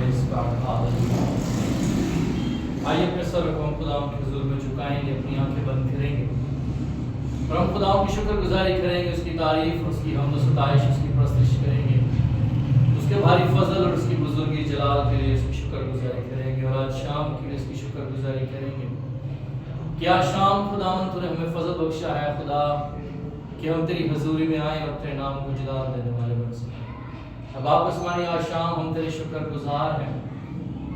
Praise God. Hallelujah. आइए अपने sir को हम खुदावंद के हुजूर में झुकाएंगे, अपनी आंखें बंद करेंगे और हम खुदावंद की शुक्रगुजारी करेंगे, उसकी तारीफ, उसकी हमद सताइश, उसकी प्रस्तुति करेंगे, उसके भारी फजल और उसकी बुजुर्गी जलाल के लिए उसकी शुक्रगुजारी करेंगे और आज शाम के लिए उसकी शुक्रगुजारी करेंगे। क्या शाम खुदावंद तूने हमें फजल बख्शा है खुदा कि हम तेरी हजूरी में आए और तेरे नाम को जलाल देने वाले बन सकें। अब आप आसमानी आज शाम हम तेरे शुक्रगुजार हैं,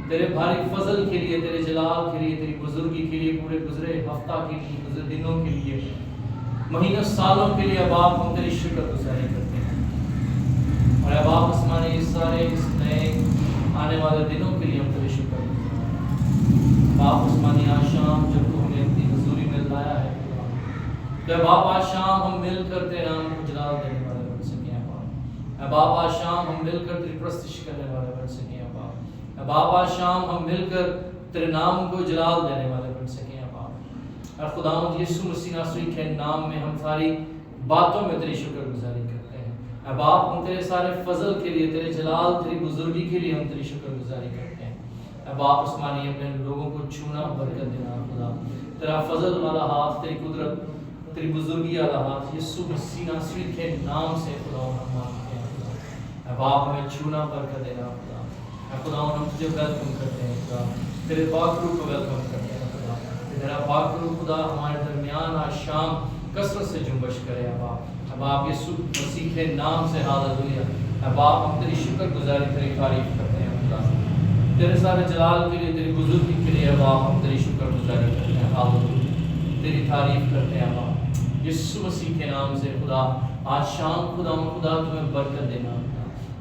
तेरे भारी फजल के लिए, तेरे जलाल के लिए, तेरी बुजुर्गी के लिए, पूरे गुजरे हफ्ता के लिए, गुजरे दिनों के लिए, महीनों सालों के लिए। अब आप हम तेरी शुक्रगुजारी करते हैं और अब आप आसमानी इस सारे इस नए आने वाले दिनों के लिए हम तेरे शुक्रगुजार। बाप आसमानी आज शाम जब तू हमें अपनी हजूरी में लाया है, तो बाप आज शाम हम मिलकर तेरे नाम को जलाल देने वाले बन सकें। अब आप आज शाम हम मिलकर तेरी प्रस्तुति करने वाले बन सकें। अब आप आज शाम हम मिलकर तेरे नाम को जलाल देने वाले बन सकें। अब और खुदावंद यीशु मसीह नासरी के नाम में हम सारी बातों में तेरी शुक्रगुजारी करते हैं। अब आप हम तेरे सारे फजल के लिए, तेरे जलाल, तेरी बुजुर्गी के लिए हम तेरी शुक्रगुजारी करते हैं। अब आप उस्मानी अपने लोगों को छूना, बरकत देना खुदा, तेरा फजल वाला हाथ, तेरी कुदरत, तेरी बुजुर्गी वाला हाथ यीशु मसीह नासरी के नाम से खुदा हम मांगते हैं। अब आप हमें छूना, बरकत देना खुदा। खुदा हम तुझे वेलकम करते हैं खुदा, तेरे पाक रूह को वेलकम करते हैं खुदा, तेरा पाक रूह खुदा हमारे दरमियान आज शाम कसरत से जुम्बश करे। अब आप यीशु मसीह के नाम से हालेलुया। अब आप हम तेरी शुक्रगुजारी, तेरी तारीफ करते हैं खुदा, तेरे सारे जलाल के लिए, तेरी बुजुर्गी के लिए। अब आप हम तेरी शुक्रगुजारी करते हैं हालेलुया, तेरी तारीफ करते हैं अब यीशु मसीह के नाम से खुदा। आज शाम खुदा तुम्हें बरकत देना,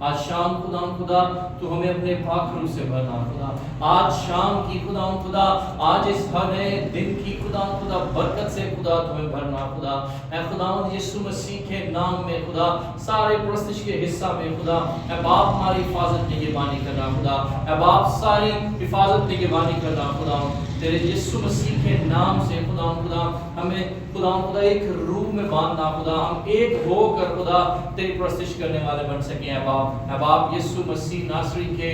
आज शाम खुदा तू हमें अपने पाक रूह से भरना खुदा। आज शाम की खुदा आज इस नए दिन की खुदा बरकत से खुदा तुम्हें भरना खुदा। ऐ खुदावंद यीशु मसीह के नाम में खुदा सारे प्रस्तुति के हिस्सा में खुदा ऐ बाप हमारी हिफाजत निगहबानी करना खुदा। ऐ बाप सारी हिफाजत निगहबानी करना खुदा, तेरे यीशु मसीह के नाम से खुदा हमें खुदा एक रूह में बांधना खुदा, हम एक होकर खुदा तेरी प्रस्तुति करने वाले बन सकें। अब आप यीशु मसीह नासरी के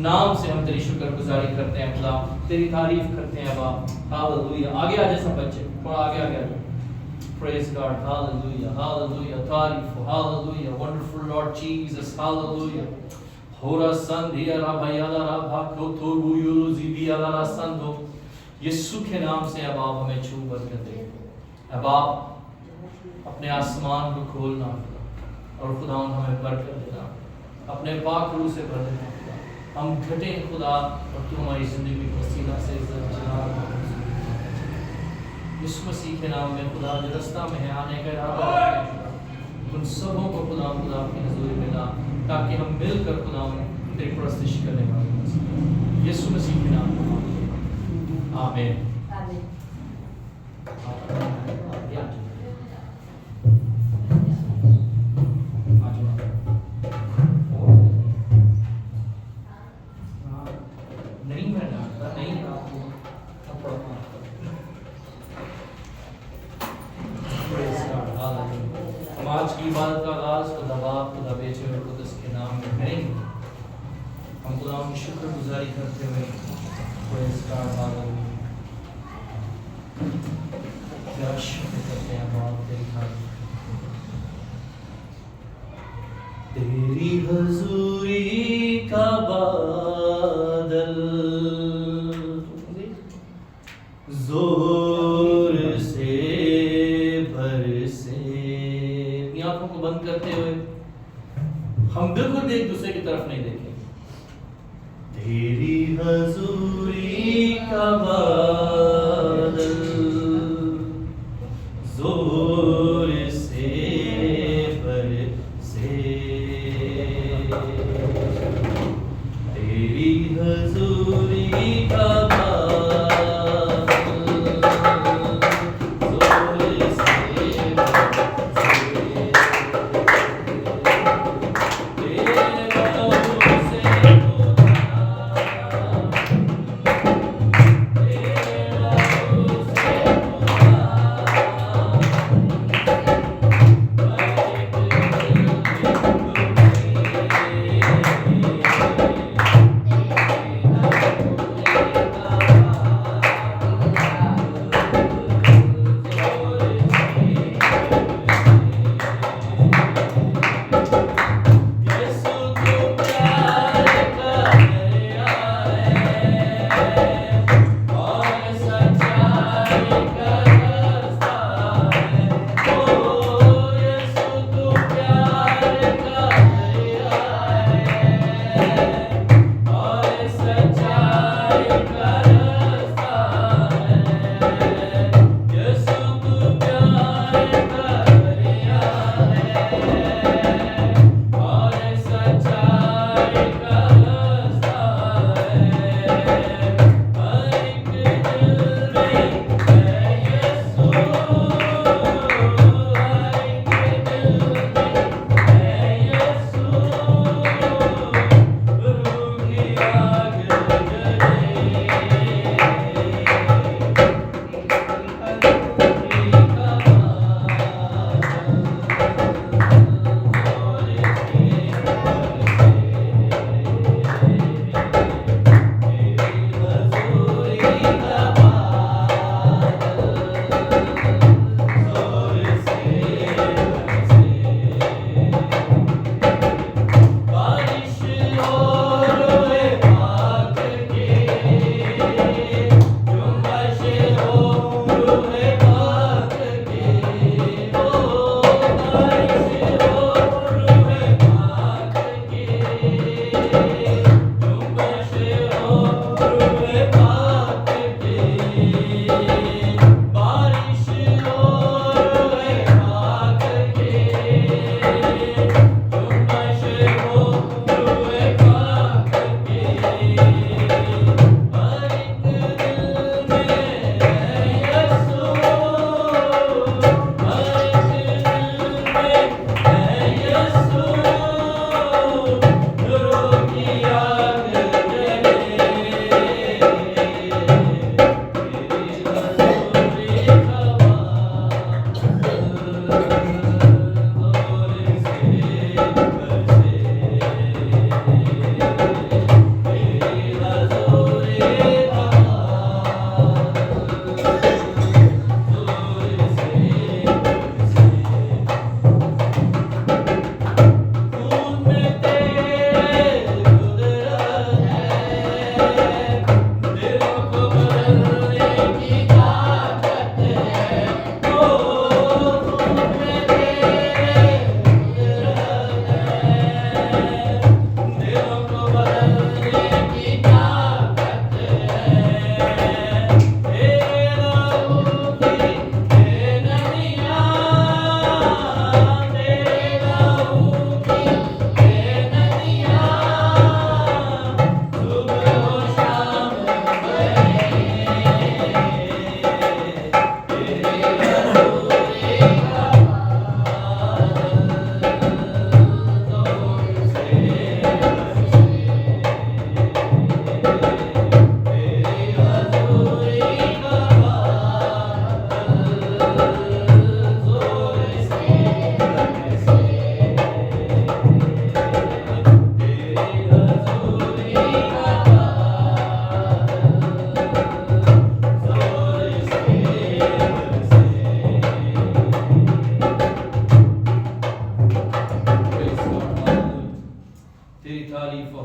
नाम से हम तेरी शुक्रगुजारी करते हैं खुदा, तेरी तारीफ करते हैं बाप। हालेलुया। आगे आ जाए सब बच्चे, थोड़ा आगे आ जाए। Praise God. Hallelujah. Hallelujah. तारीफ, Hallelujah. Wonderful Lord Jesus. Hallelujah. Hora sandhiya rabayala rabhakho toru yuluzibiya la sando। यीशु के नाम से अब आप हमें छू बरकत दें। अब आप अपने आसमान को खोलना और खुदावंद हमें बरकत देना, अपने पाक रूह से भर देना खुदा। हम घटे खुदा और तू हमारी जिंदगी को सीधा से यीशु मसीह के नाम में खुदा जो रास्ता में है आने का इरादा रखते हैं उन सबों को खुदा अपनी हजूरी में ला, ताकि हम मिलकर खुदा तेरी प्रस्तुति करने वाले बन सकें। यीशु मसीह के नाम में आमीन। आज की इबादत का आगाज खुदा बाप, खुदा बेटे और कुदस के नाम में करेंगे। हम खुदा की शुक्रगुजारी करते हुए प्रेज़ गॉड हालेलुया, तेरा शुक्र करते हैं बाप, तेरी तारीफ, तेरी हजूरी का बादल जोर से बरसे। अपनी आंखों को बंद करते हुए हम बिल्कुल भी एक दूसरे की तरफ नहीं देखेंगे। तेरी हजूरी का बादल जोर से बरसे, तेरी हजूरी का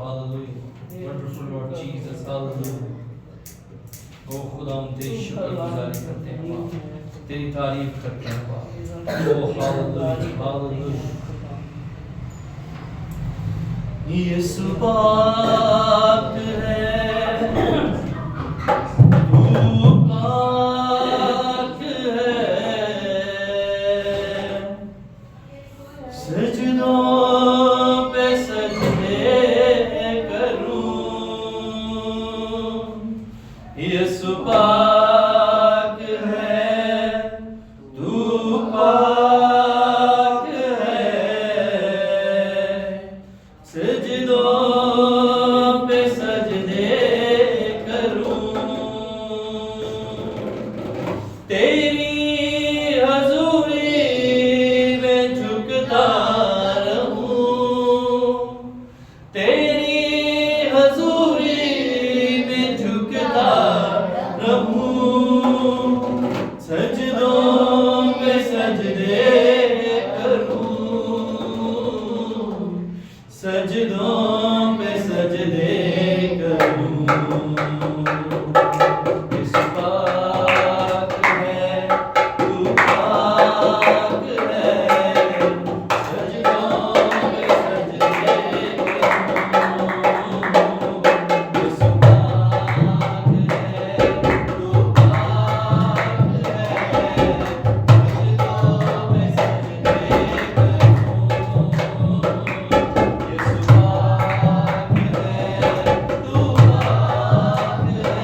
hallelujah wonderful Lord Jesus hallelujah ओ खुदा हम तेरी शुक्रगुजारी करते हैं बाप तेरी तारीफ करते हैं बाप ओ हालेलुया हालेलुया यीशु पाक है तू पाक है सजदों पे सजदे करूं यीशु पाक है तू पाक है सजदों पे सजदे करूं तेरी हजूरी में झुकता रहूं तेरी हजूरी में झुकता रहूं सजदों पे सजदे करूं सजदों पे सजदे करूं यीशु पाक है तू पाक है सजदों पे सजदे करूं यीशु पाक है तू पाक है सजदों पे सजदे करूं यीशु पाक है तू पाक है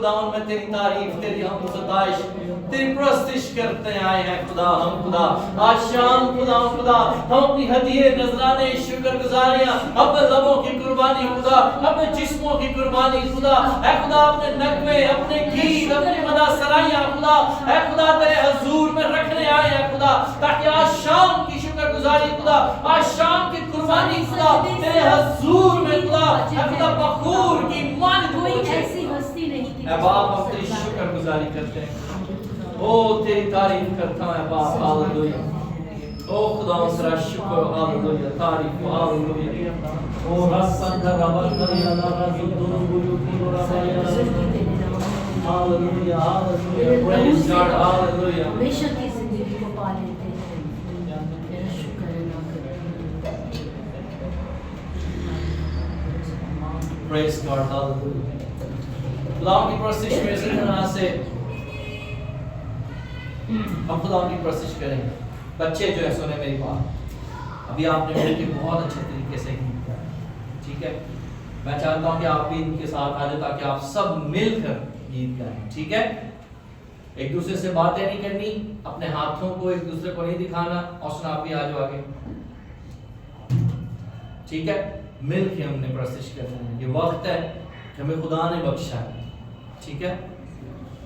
खुदावन में तेरी तारीफ, तेरी हम सताइश, तेरी प्रस्तिश करते आए हैं खुदा। हम खुदा आज शाम खुदा हम अपनी हदिये, नजराने, शुक्रगुजारियां, अपने लबों की कुर्बानी खुदा, अपने जिस्मों की कुर्बानी खुदा, ऐ खुदा अपने नगमे, अपने गीत, अपनी मदा सराइयां खुदा, ऐ खुदा तेरे हजूर में रखने आए हैं खुदा, ताकि आज शाम की शुक्रगुजारी खुदा, आज शाम की कुर्बानी खुदा तेरे हजूर में खुदा, ऐ खुदा बखूर की मानित पहुंचे। ऐसी हस्ती नहीं थी। ऐ बाप हम तेरी शुक्रगुजारी करते हैं, ओ तेरी तारीफ करता है बाप। हालेलुया। ओ खुदा तेरा शुक्र, हालेलुया, तारीफ, हालेलुया। ओ रसंदर रबंदरिया रजुदुरु बुयुकुरु रबाया, hallelujah, hallelujah, praise God, hallelujah. हमेशा की जिंदगी को पा लेते हैं। तेरा शुक्र अदा करते हैं। Praise God, hallelujah. खुदा की प्रस्तिश में इसी तरह से हम खुदा की प्रस्तिश करेंगे। बच्चे जो है सुने मेरी बात, अभी आपने मिलकर बहुत अच्छे तरीके से गीत गाया, ठीक है। मैं चाहता हूं कि आप भी इनके साथ आ जाए ताकि आप सब मिलकर गीत गाएं, ठीक है। एक दूसरे से बातें नहीं करनी, अपने हाथों को एक दूसरे को नहीं दिखाना, और सुना आप भी आ जाओ आगे, ठीक है। मिलकर हमने प्रस्तिश करना है। ये वक्त है कि हमें खुदा ने बख्शा है, ठीक है।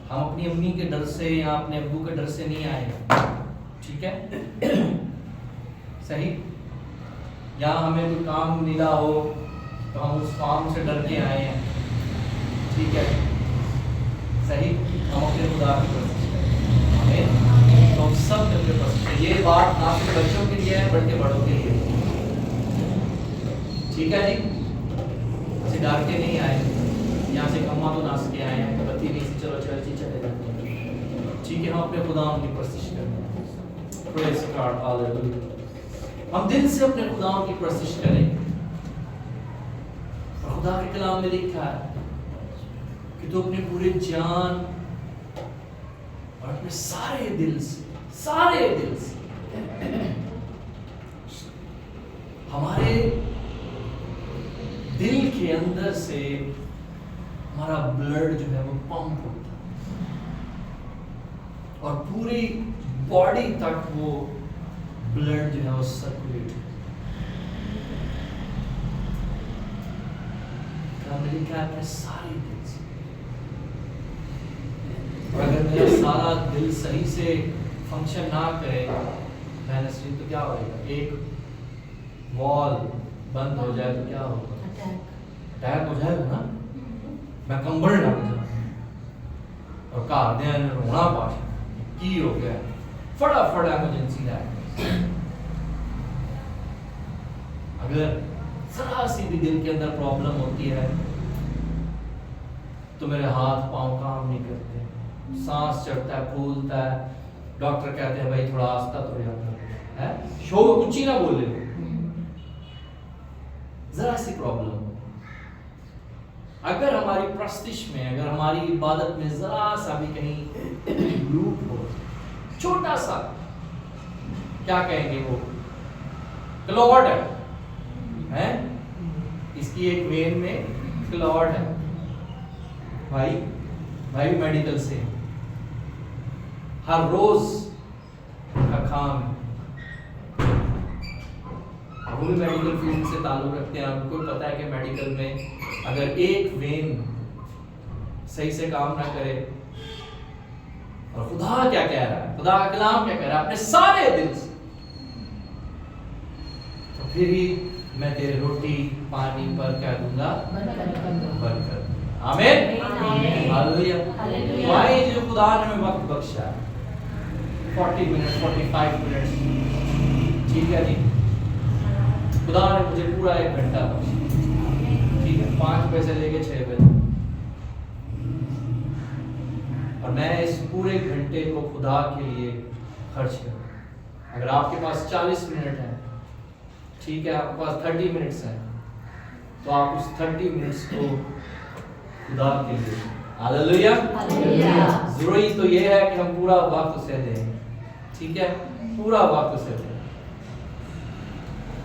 हम अपनी अम्मी के डर से या अपने अब्बू के डर से नहीं आए, ठीक है, सही। या हमें कोई काम मिला हो तो हम उस काम से डर के आए हैं, ठीक है, सही। हम अपने खुदा की प्रशंसा करें, आमीन। तो हम सब मिलकर प्रशंसा, ये बात ना सिर्फ बच्चों के लिए है बल्कि बड़ों के लिए, ठीक है जी। ऐसे डर के नहीं आए, यहाँ से कम्मा तो नाच के आए हैं, बत्ती नहीं से चलो चर्च ही चले जाते हैं, ठीक है। हम अपने खुदा की प्रशंसा करें, प्रेज गॉड, हालेलुया। हम दिल से अपने खुदा की प्रशंसा करें। और खुदा के कलाम में लिखा है कि तू अपने पूरे जान और अपने सारे दिल से हमारे दिल के अंदर से हमारा ब्लड जो है वो पंप होता है और पूरी बॉडी तक वो ब्लड जो है वो सर्कुलेट लिखा है अपने सारे दिल से। और अगर मेरा सारा दिल सही से फंक्शन ना करे मेहनत तो क्या होगा, एक वॉल बंद हो जाए तो क्या होगा, अटैक हो जाएगा ना। मैं कंबल डाल जाऊँ और घर दे रोना पा की हो गया, फटाफट एमरजेंसी है। अगर जरा सी भी दिल के अंदर प्रॉब्लम होती है तो मेरे हाथ पांव काम नहीं करते, सांस चढ़ता है, फूलता है। डॉक्टर कहते हैं भाई थोड़ा आस्था तो जाता है, शोर ऊंची ना बोले, जरा सी प्रॉब्लम। अगर हमारी प्रस्तिश में, अगर हमारी इबादत में जरा सा भी कहीं लूप हो, छोटा सा, क्या कहेंगे वो क्लॉट है, इसकी एक वेन में क्लॉट है। भाई मेडिकल से हर रोज का काम है, वो भी मेडिकल फील्ड से ताल्लुक रखते हैं। आपको पता है कि मेडिकल में अगर एक वेन सही से काम ना करे, और खुदा क्या कह रहा है, खुदा का कलाम क्या कह रहा है, अपने सारे दिल से, तो फिर ही मैं तेरे रोटी पानी पर क्या दूंगा, बरकत। आमीन, हालेलुया। भाई जो खुदा ने हमें वक्त बख्शा है 40 मिनट 45 मिनट, ठीक है जी। खुदा ने मुझे पूरा 1 घंटा बख्शा, ठीक है, 5 बजे से लेके 6 बजे, और मैं इस पूरे घंटे को खुदा के लिए खर्च करूं। अगर आपके पास 40 मिनट है, ठीक है, आपके पास 30 मिनट्स हैं, तो आप उस 30 मिनट्स को खुदा के लिए, हालेलुया। जरूरी तो ये है कि हम पूरा वक्त उसे दें, ठीक है, पूरा वक्त उसे दें।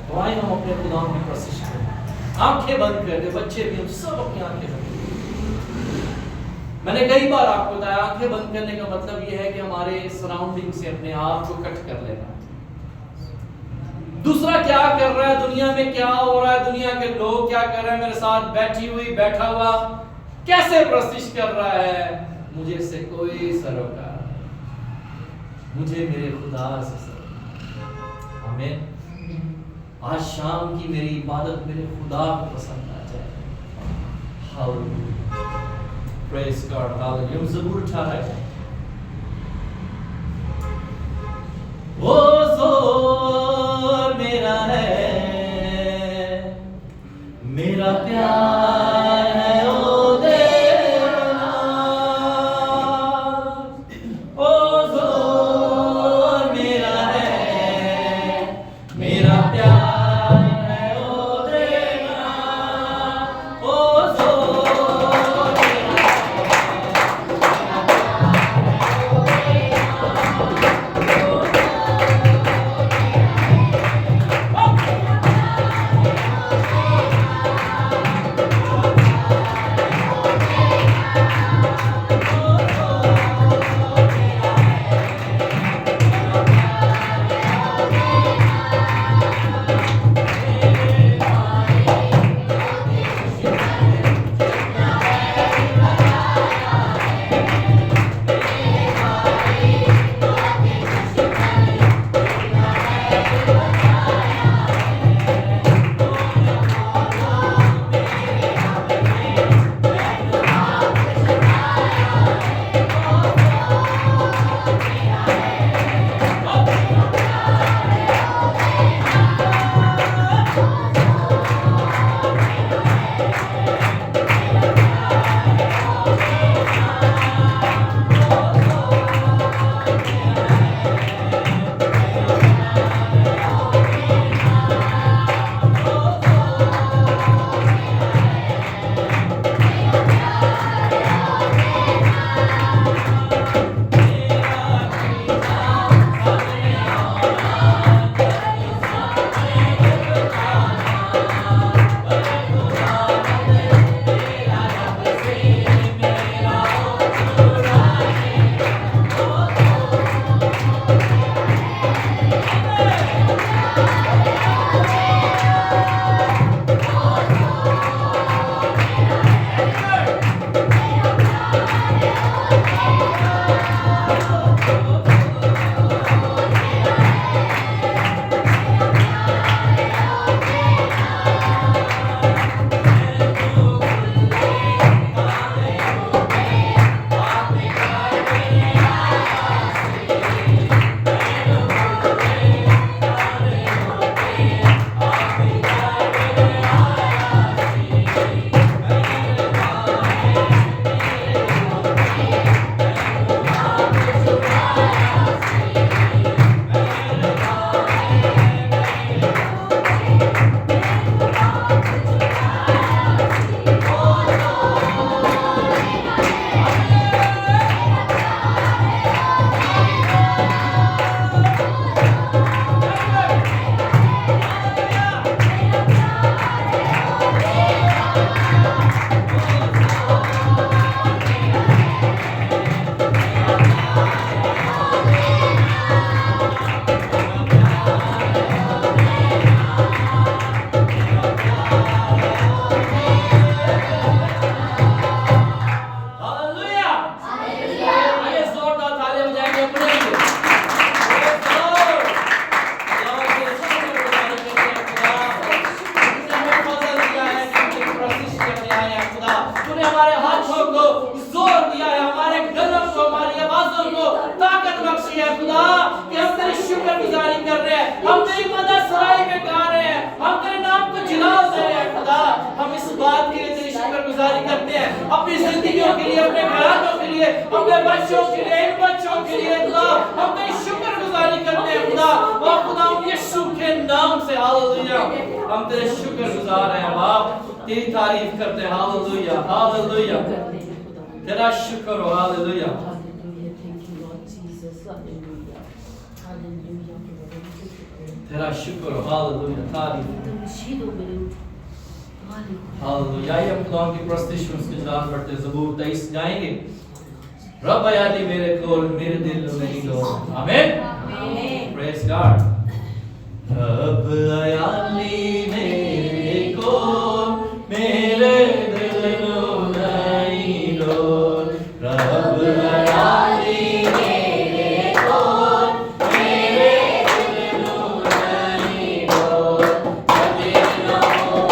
तो आइए हम अपने खुदा की प्रशंसा करें, आंखें बंद कर दे, बच्चे भी, हम सब अपनी आंखें बंद करें। मैंने कई बार आपको बताया, आंखें बंद करने का मतलब यह है कि हमारे सराउंडिंग से अपने आप को कट कर लेना। दूसरा क्या कर रहा है, दुनिया में क्या हो रहा है, दुनिया के लोग क्या कर रहे हैं, मेरे साथ बैठा हुआ कैसे प्रस्तिश कर रहा है, मुझे इससे कोई सरोकार, मुझे मेरे खुदा से सरोकार। आमीन। आज शाम की मेरी इबादत मेरे खुदा को पसंद आ जाए। Hallelujah, praise God, hallelujah. ज़बूर उठा रहा है, वो जोर मेरा है, मेरा प्यार है ओ देना, ओ जोर मेरा है, मेरा प्यार है ओ देना, ओ जोर मेरा अपनी जिंदगियों के लिए, अपने घरानों के लिए, अपने बच्चों के लिए, इन बच्चों के लिए खुदा हम तेरी शुक्रगुजारी करते हैं खुदा। और खुदा यीशु के नाम से हालेलुया हम तेरे शुक्रगुजार हैं बाप, तेरी तारीफ करते हैं। हालेलुया हालेलुया, तेरा शुक्र हो। हालेलुया तेरा शुक्र हो। हालेलुया तारीफ। हालेलुया। आइए हम खुदावंद की प्रस्तुति में उसके जलाल पढ़ते हैं। ज़बूर 23 गाएंगे। रब यादी मेरे कोल मेरे दिल नहीं लो। आमीन। Praise God. रब यादी मेरे कोल मेरे दिल नहीं लो। रब यादी मेरे कोल मेरे दिल नहीं लो। कभी ना हो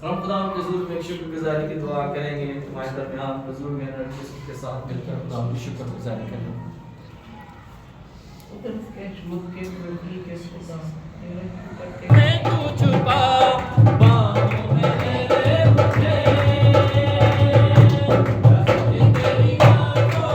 हम खुदा के हुजूर में शुक्रगुजारी की दुआ करेंगे। तुम्हारे दरमियान हुजूर में के साथ मिलकर खुदा की शुक्रगुजारी करेंगे। मैं तू छुपा बाहों में ले मुझे, तेरी आँखों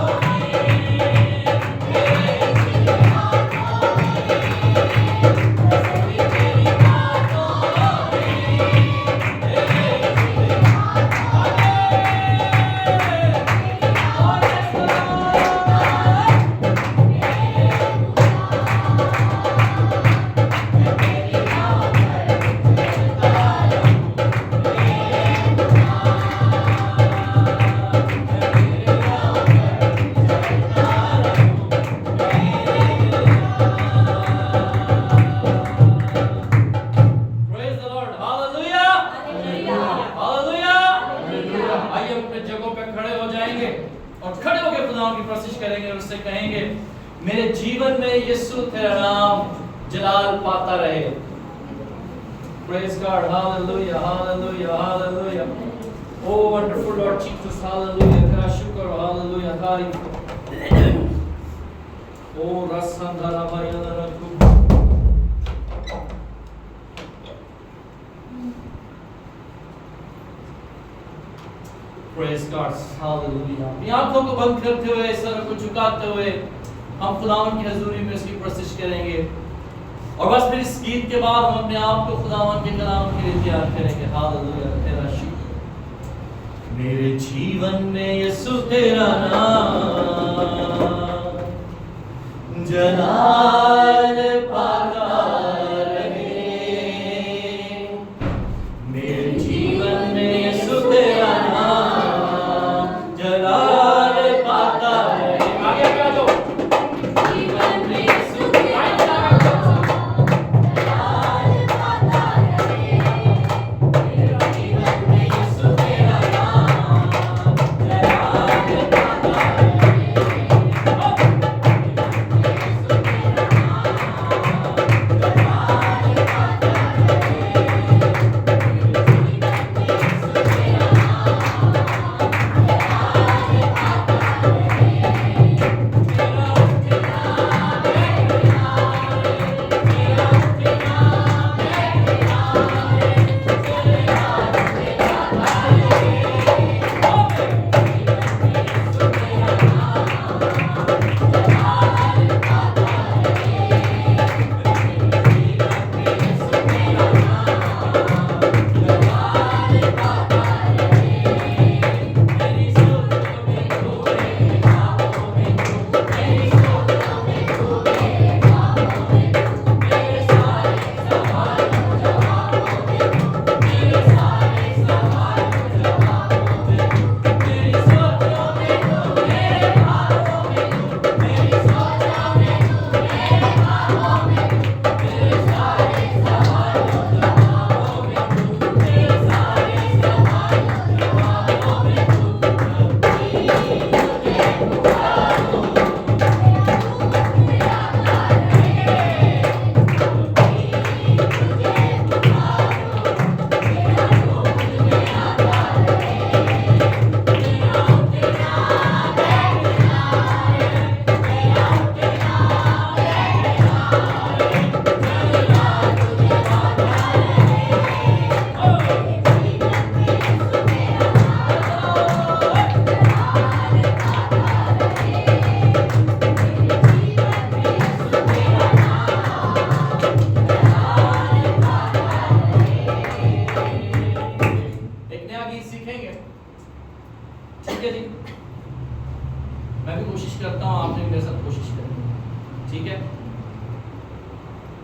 मेरे जीवन में यीशु तेरा नाम जलाल पाता रहे। Praise God, hallelujah, hallelujah, hallelujah. Oh wonderful Lord Jesus, hallelujah. तेरा शुक्र, hallelujah, तारीफ। Oh रसंधरा भाईला रखो। Praise God, hallelujah. अपनी आंखों को बंद करते हुए, सर को झुकाते हुए हम खुदावन की हजूरी में उसकी प्रशिश करेंगे। और बस फिर इस गीत के बाद हम अपने आप को खुदावन के कलाम के लिए तैयार करेंगे। हालेलुया, तेरा शुक्र। मेरे जीवन में यीशु तेरा नाम जलाल पाता रहे। मेरे जीवन में यीशु तेरा नाम जलाल पाता रहे। आगे क्या दो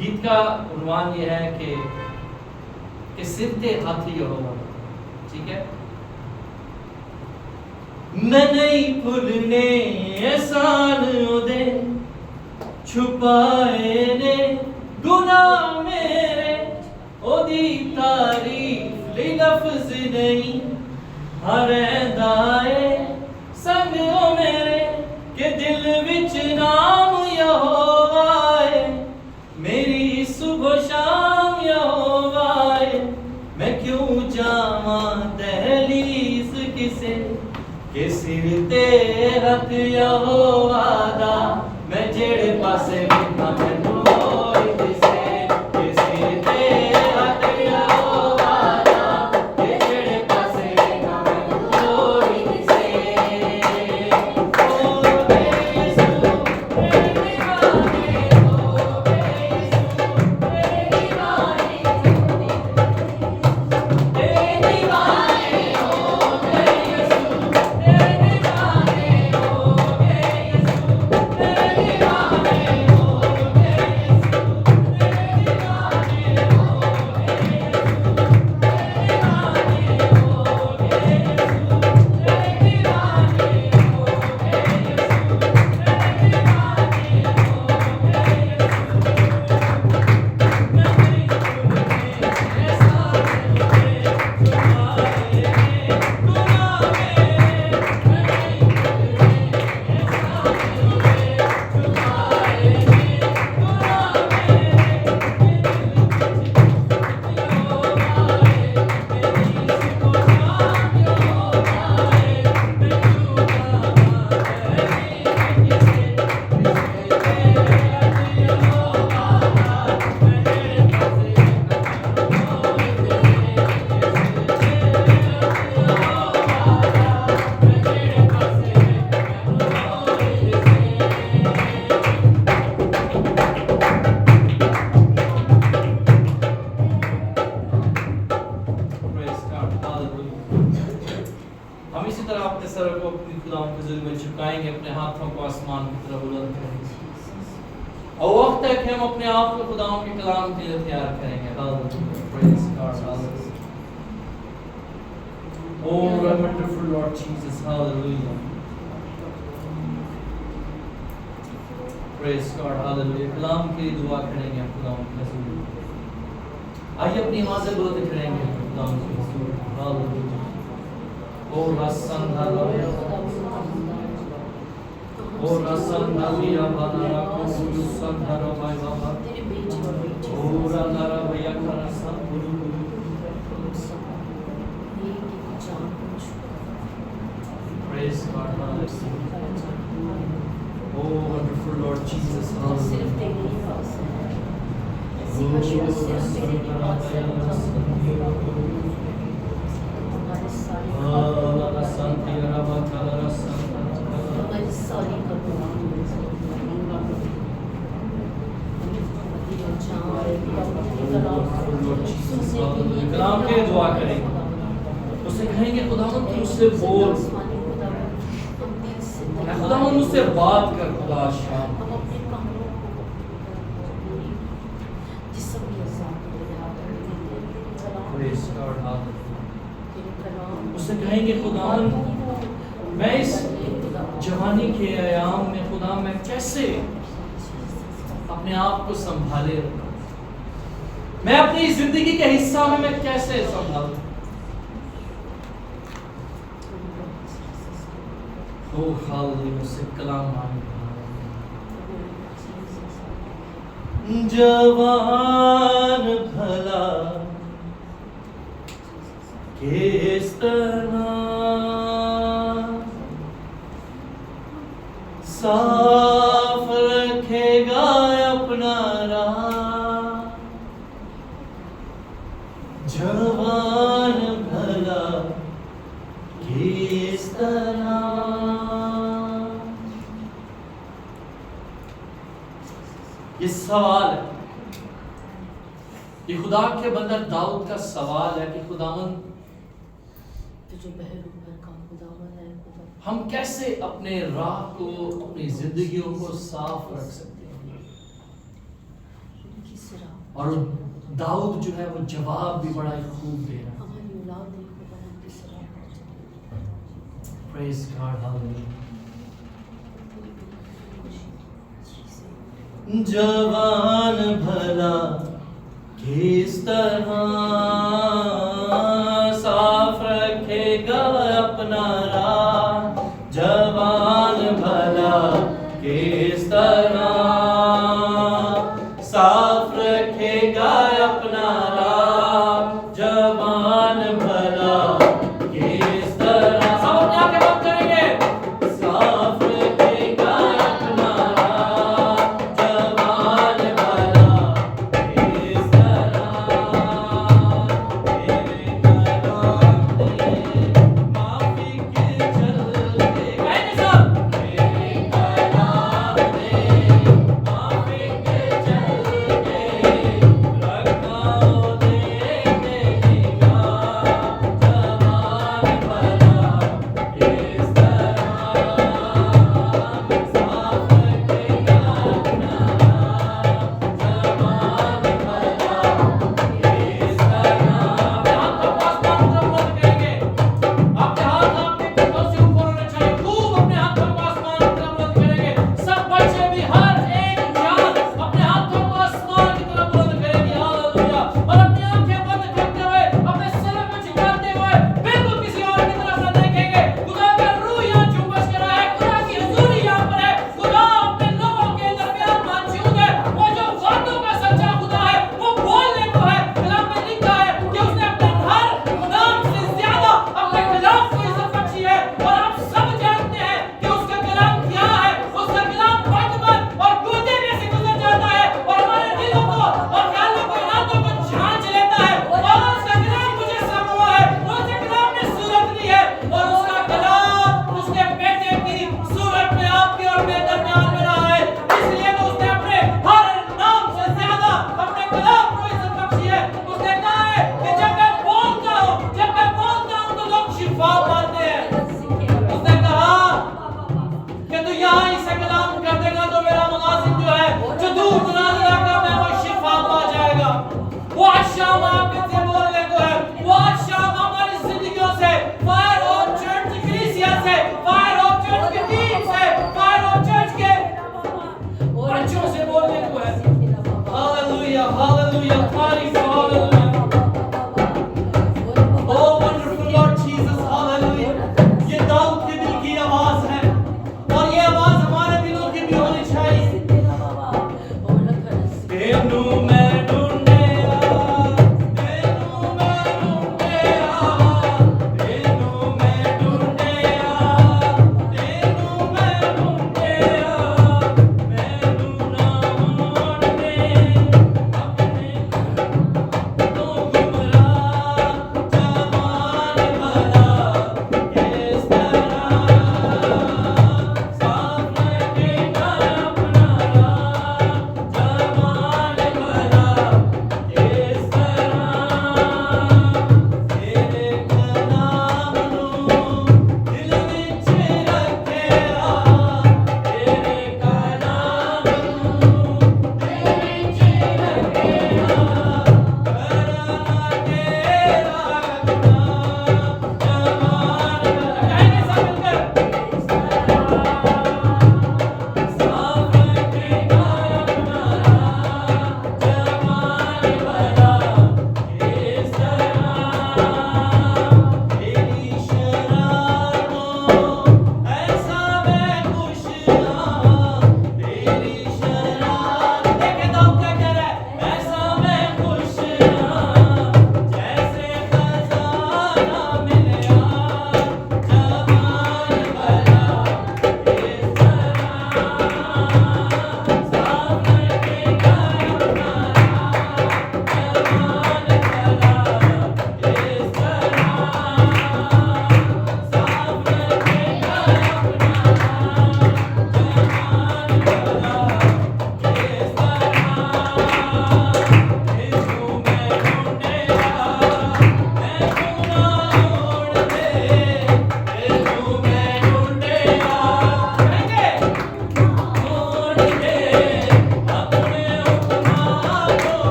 गीत का उन्वान ये है कि सिरते हाथी यहोवा। ठीक है, मैं नहीं भूलने एहसान दे छुपाए ने गुनाह मेरे, ओदी तारीफ ली लफ्ज नहीं हर दाए संग ओ मेरे के दिल विच नाम यहोवा है, मेरी सुबह शाम यहोवा है, मैं क्यों जाऊं जावां दहलीज किसे के सिर ते हथ यहोवा दा मैं जेड़े पासे वेखां मैनूं मोड़ दिसे के सिर ते हथ यहोवा दा के जेड़े पासे वेखां मैनूं मोड़ दिसे ओ यीशु मेरे दीवाने हो यीशु मेरे दीवाने हम इसी तरह अपने सर को अपनी खुदावंद के हुजूर में झुकाएंगे, अपने हाथों को आसमान की तरफ बुलंद करेंगे और वक्त है कि हम अपने आप को खुदावंद के कलाम के लिए तैयार करेंगे। Hallelujah, praise God, hallelujah. Oh, wonderful Lord Jesus, hallelujah. Praise God, hallelujah. कलाम के लिए दुआ करेंगे हम खुदावंद के हुजूर। आइए अपनी आवाज़ें बुलंद करेंगे खुदावंद के हुजूर, हालेलुया। ओ रसंधालिया, ओ रसंधालिया बनारा को संधारा भाई बाबा, ओ रंगारा भैया का संगुरु, praise God, hallelujah. Oh wonderful Lord Jesus, hallelujah. कलाम के लिए दुआ करेंगे, उससे कहेंगे खुदावंद तू उससे बोल, खुदावंद मुझसे बात कर खुदा शाम। Praise God, hallelujah. उससे कहेंगे खुदावंद मैं इस जवानी के आयाम में खुदा मैं कैसे अपने आप को संभाले रखूं, मैं अपनी जिंदगी के हिस्सा में मैं कैसे संभालूं। ओ हालेलुया, मुझसे कलाम मांगे। जवान भला किस तरह साफ रखेगा अपना राह, जवान भला किस तरह। ये सवाल है, ये खुदा के बंदर दाऊद का सवाल है कि खुदावंद जो बहरूपर का खुदावन है, हम कैसे अपने राह को, अपनी जिंदगियों को साफ रख सकते हैं। और दाऊद जो है वो जवाब भी बड़ा ही खूब दे रहा है। Praise God, hallelujah. जवान भला किस तरह साफ रखेगा अपना राह, जवान भला किस तरह साफ रखेगा अपना राह, जवान भला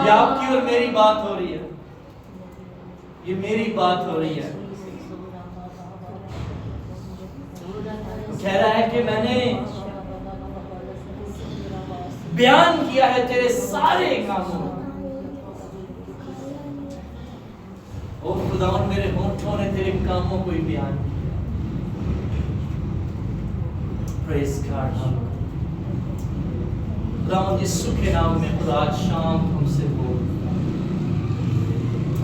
ये आपकी और मेरी बात हो रही है, ये मेरी बात हो रही है। कह रहा है कि मैंने बयान किया है तेरे सारे कामों। ओ खुदावन, मेरे होठों ने तेरे कामों को ही बयान किया। Praise God. खुदावन यीशु के नाम में खुदा आज शाम हमसे बोल।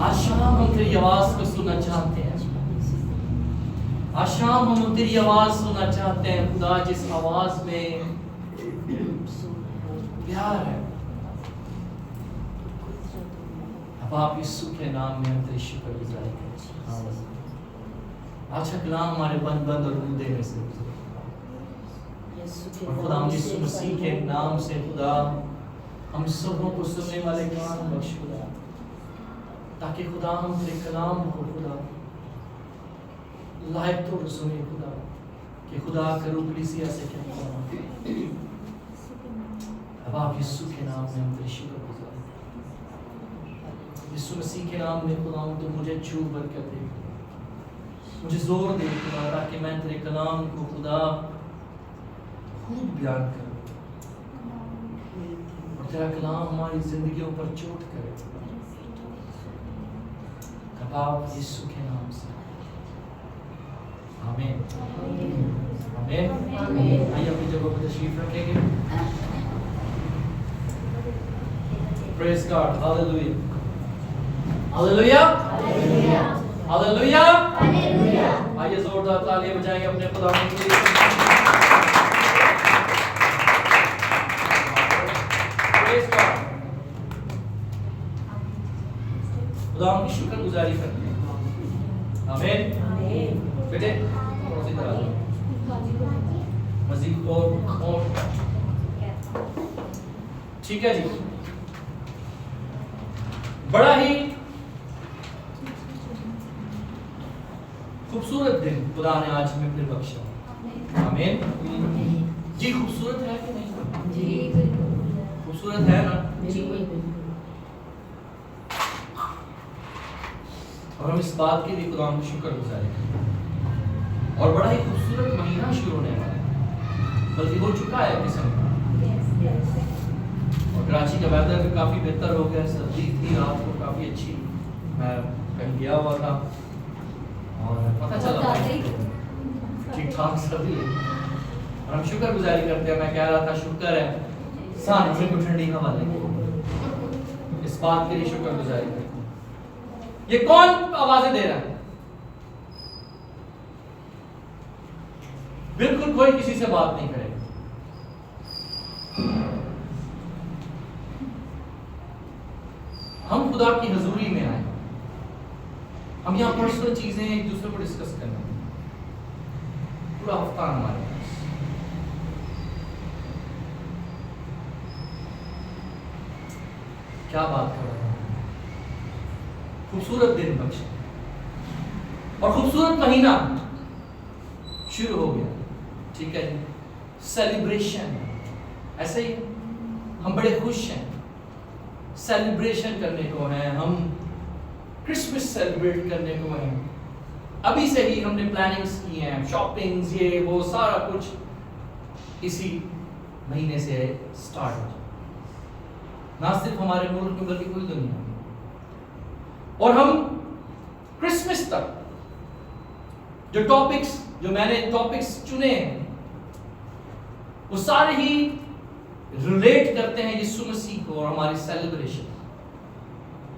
आज शाम हम तेरी आवाज को सुनना चाहते हैं। आज शाम हम तेरी आवाज सुनना चाहते हैं खुदा, जिस आवाज में प्यार है। अब आप यीशु के नाम में हम तेरी शुक्रगुजारी करें। आज का कलाम हमारे बंद बंद और मुद्दे में से और खुदा हम यीशु मसीह के नाम से खुदा हम सबों को सुनने वाले कान बख्श खुदा, ताकि खुदा हम तेरे कलाम को खुदा लाइव तो सुने खुदा, कि खुदा करूँ कलीसिया से क्या खुदा। अब आप यीशु के नाम में हम तेरी शुक्रगुजारी करें। यीशु मसीह के नाम में खुदा तो मुझे छू बरकत दे, मुझे जोर दे खुदा, ताकि मैं तेरे कलाम को खुदा खूब बयान करूं और तेरा कलाम हमारी जिंदगियों पर चोट करे। कबाब यीशु के नाम से आमीन आमीन आमीन। आइए अपनी जगह पर तशरीफ रखेंगे। Praise God. Hallelujah hallelujah hallelujah hallelujah. आइए जोरदार तालियां बजाएंगे अपने खुदा के लिए। Praise God. खुदा की शुक्रगुजारी करते हैं। आमीन आमीन। बेटे मजीद और ठीक है जी। बड़ा ही खूबसूरत दिन खुदा ने आज हमें फिर बख्शा। आमीन जी। खूबसूरत है कि नहीं जी? खूबसूरत है ना जी। और हम इस बात के लिए खुदा को शुक्रगुजारी करें। और बड़ा ही खूबसूरत महीना शुरू होने वाला है, बल्कि हो चुका है दिसंबर। और कराची का वेदर भी काफ़ी बेहतर हो गया। सर्दी थी रात को काफ़ी अच्छी, मैं कहीं गया हुआ था और पता चला ठीक ठाक सर्दी है। और हम शुक्रगुजारी करते हैं। मैं कह रहा था शुक्र है साथ को ठंडी हवा लगी, इस बात के लिए शुक्रगुजारी करते हैं। ये कौन आवाजें दे रहा है? बिल्कुल कोई किसी से बात नहीं करेगा। हम खुदा की हजूरी में आए, हम यहाँ पर्सनल चीजें एक दूसरे को डिस्कस करना। पूरा हफ्ता हमारे पास क्या बात कर रहा हूं। खूबसूरत दिन बख्शा और खूबसूरत महीना शुरू हो गया। ठीक है जी। सेलिब्रेशन ऐसे ही हम बड़े खुश हैं, सेलिब्रेशन करने को हैं, हम क्रिसमस सेलिब्रेट करने को हैं। अभी से ही हमने प्लानिंग्स की हैं, शॉपिंग्स ये वो सारा कुछ इसी महीने से स्टार्ट हो जाए, ना सिर्फ हमारे मुल्क में बल्कि पूरी दुनिया में। और हम क्रिसमस तक जो मैंने टॉपिक्स चुने हैं वो सारे ही रिलेट करते हैं यीशु मसीह को और हमारी सेलिब्रेशन।